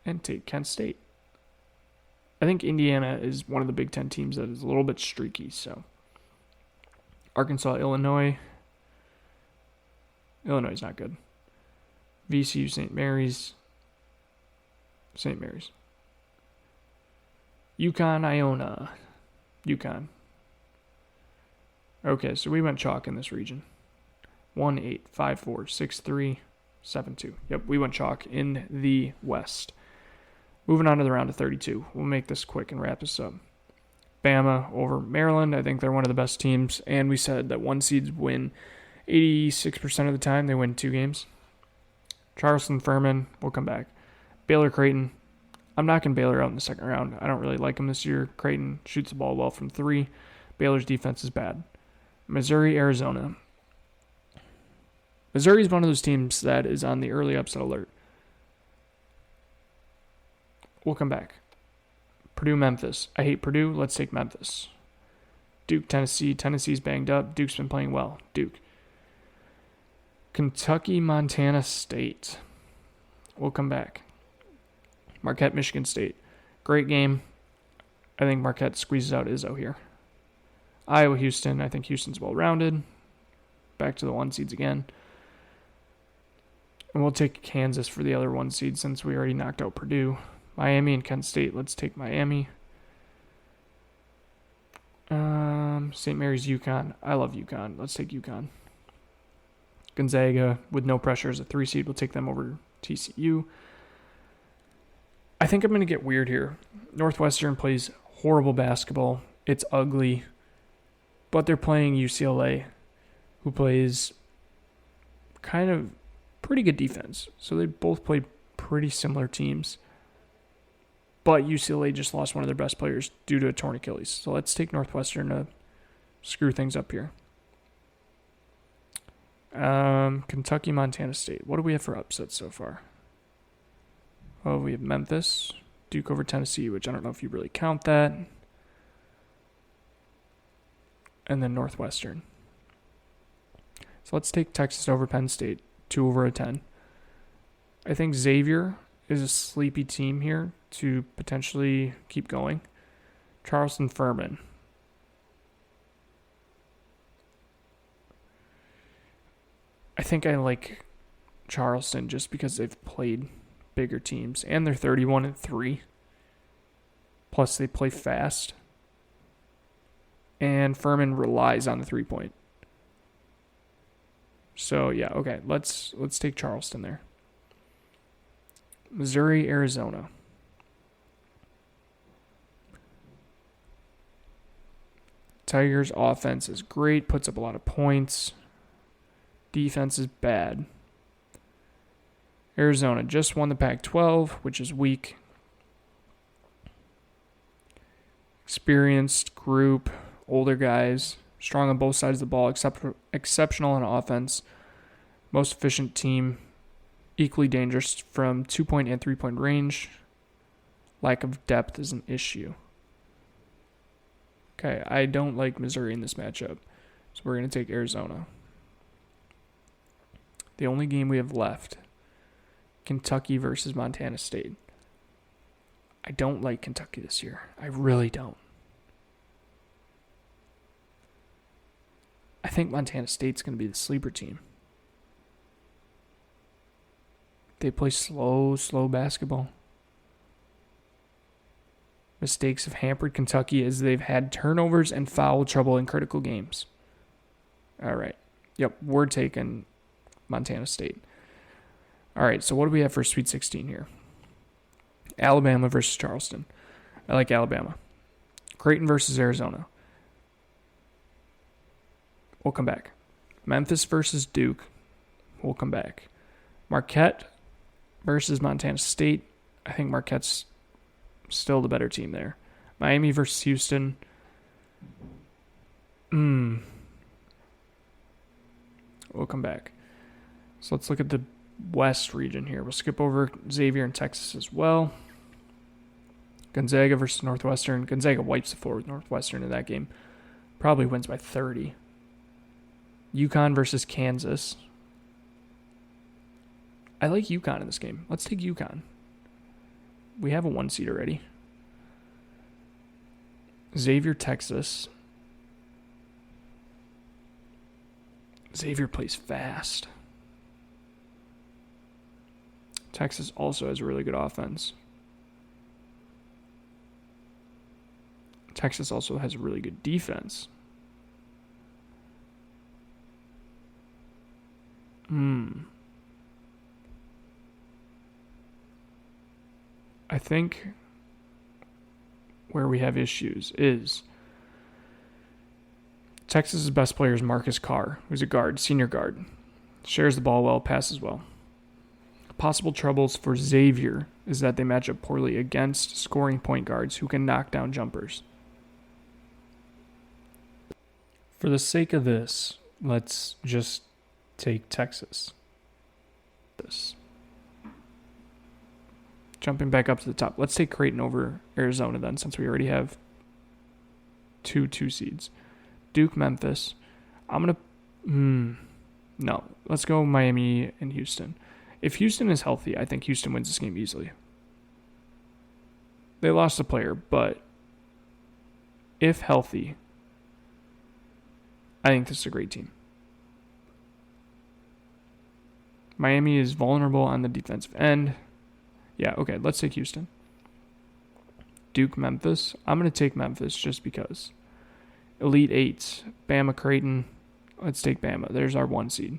and take Kent State. I think Indiana is one of the Big Ten teams that is a little bit streaky, so. Arkansas, Illinois. Illinois is not good. VCU, St. Mary's. St. Mary's. UConn, Iona. UConn. Okay, so we went chalk in this region. 1-8, 5-4, 6-3, 7-2. Yep, we went chalk in the West. Moving on to the round of 32. We'll make this quick and wrap this up. Bama over Maryland. I think they're one of the best teams. And we said that 1 seeds win 86% of the time. They win 2 games. Charleston, Furman. We'll come back. Baylor, Creighton. I'm knocking Baylor out in the second round. I don't really like them this year. Creighton shoots the ball well from 3. Baylor's defense is bad. Missouri, Arizona. Missouri is one of those teams that is on the early upset alert. We'll come back. Purdue, Memphis. I hate Purdue. Let's take Memphis. Duke, Tennessee. Tennessee's banged up. Duke's been playing well. Duke. Kentucky, Montana State. We'll come back. Marquette, Michigan State. Great game. I think Marquette squeezes out Izzo here. Iowa, Houston. I think Houston's well-rounded. Back to the 1 seeds again. And we'll take Kansas for the other 1 seed since we already knocked out Purdue. Miami and Kent State. Let's take Miami. St. Mary's, UConn. I love UConn. Let's take UConn. Gonzaga, with no pressure as a 3 seed. We'll take them over TCU. I think I'm going to get weird here. Northwestern plays horrible basketball. It's ugly. But they're playing UCLA, who plays kind of pretty good defense. So they both play pretty similar teams. But UCLA just lost one of their best players due to a torn Achilles. So let's take Northwestern to screw things up here. Kentucky, Montana State. What do we have for upsets so far? Oh, we have Memphis, Duke over Tennessee, which I don't know if you really count that. And then Northwestern. So let's take Texas over Penn State, 2 over a 10. I think Xavier is a sleepy team here to potentially keep going. Charleston, Furman. I think I like Charleston just because they've played bigger teams and they're 31-3. Plus they play fast. And Furman relies on the 3-point. So yeah, okay, let's take Charleston there. Missouri, Arizona. Tigers' offense is great, puts up a lot of points. Defense is bad. Arizona just won the Pac-12, which is weak. Experienced group, older guys, strong on both sides of the ball, exceptional on offense. Most efficient team, equally dangerous from 2-point and 3-point range. Lack of depth is an issue. Okay, I don't like Missouri in this matchup, so we're going to take Arizona. The only game we have left, Kentucky versus Montana State. I don't like Kentucky this year. I really don't. I think Montana State's going to be the sleeper team. They play slow basketball. Mistakes have hampered Kentucky as they've had turnovers and foul trouble in critical games. All right. Yep, we're taking Montana State. All right, so what do we have for Sweet 16 here? Alabama versus Charleston. I like Alabama. Creighton versus Arizona. We'll come back. Memphis versus Duke. We'll come back. Marquette versus Montana State. I think Marquette's still the better team there. Miami versus Houston. We'll come back. So let's look at the West region here. We'll skip over Xavier and Texas as well. Gonzaga versus Northwestern. Gonzaga wipes the floor with Northwestern in that game. Probably wins by 30. UConn versus Kansas. I like UConn in this game. Let's take UConn. We have a 1 seed already. Xavier, Texas. Xavier plays fast. Texas also has a really good offense. Texas also has a really good defense. I think where we have issues is Texas's best player is Marcus Carr, who's a guard, senior guard. Shares the ball well, passes well. Possible troubles for Xavier is that they match up poorly against scoring point guards who can knock down jumpers. For the sake of this, let's just take Texas. Jumping back up to the top. Let's take Creighton over Arizona then, since we already have two seeds. Duke, Memphis. I'm going to... No. Let's go Miami and Houston. If Houston is healthy, I think Houston wins this game easily. They lost a player, but if healthy, I think this is a great team. Miami is vulnerable on the defensive end. Yeah, okay, let's take Houston. Duke, Memphis. I'm going to take Memphis just because. Elite Eight. Bama, Creighton. Let's take Bama. There's our 1 seed.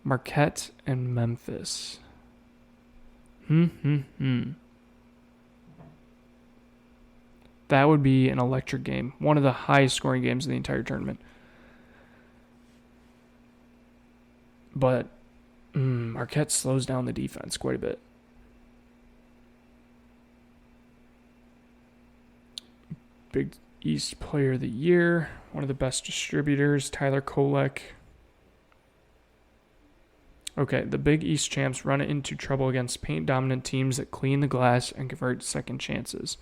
Marquette and Memphis. That would be an electric game. One of the highest scoring games of the entire tournament. But Marquette slows down the defense quite a bit. Big East Player of the Year. One of the best distributors, Tyler Kolek. Okay, the Big East champs run into trouble against paint-dominant teams that clean the glass and convert second chances.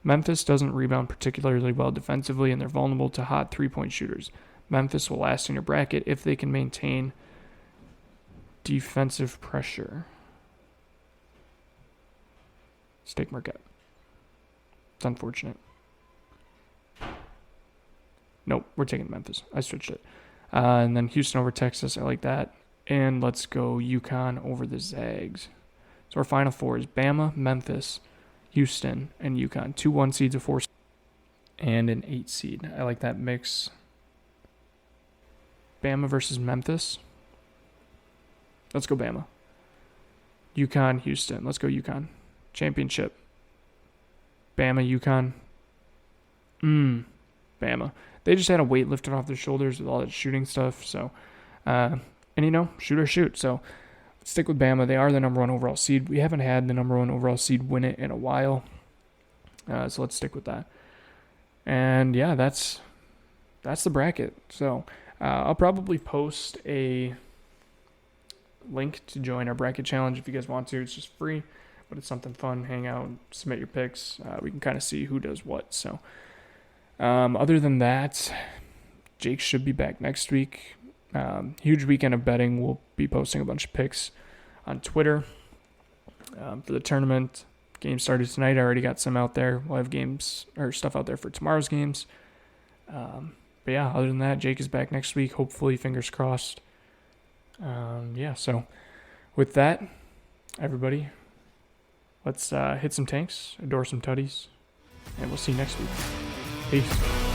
Memphis doesn't rebound particularly well defensively, and they're vulnerable to hot three-point shooters. Memphis will last in your bracket if they can maintain defensive pressure. Let's take Marquette. It's unfortunate. Nope, we're taking Memphis. I switched it. And then Houston over Texas. I like that. And let's go UConn over the Zags. So our final four is Bama, Memphis, Houston, and UConn. 2 1 seeds, a 4 and an 8 seed. I like that mix. Bama versus Memphis. Let's go Bama. UConn, Houston. Let's go UConn. Championship. Bama, UConn. Bama. They just had a weight lifted off their shoulders with all that shooting stuff. So, and shoot or shoot. So, let's stick with Bama. They are the number 1 overall seed. We haven't had the number 1 overall seed win it in a while. So let's stick with that. And yeah, that's the bracket. So I'll probably post a link to join our bracket challenge if you guys want to. It's just free, but it's something fun. Hang out, submit your picks. We can kind of see who does what. So other than that, Jake should be back next week. Huge weekend of betting. We'll be posting a bunch of picks on Twitter for the tournament. Games started tonight. I already got some out there. We'll have games or stuff out there for tomorrow's games. But yeah, other than that, Jake is back next week. Hopefully, fingers crossed. So with that, everybody, let's hit some tanks, adore some tutties, and we'll see you next week. Peace.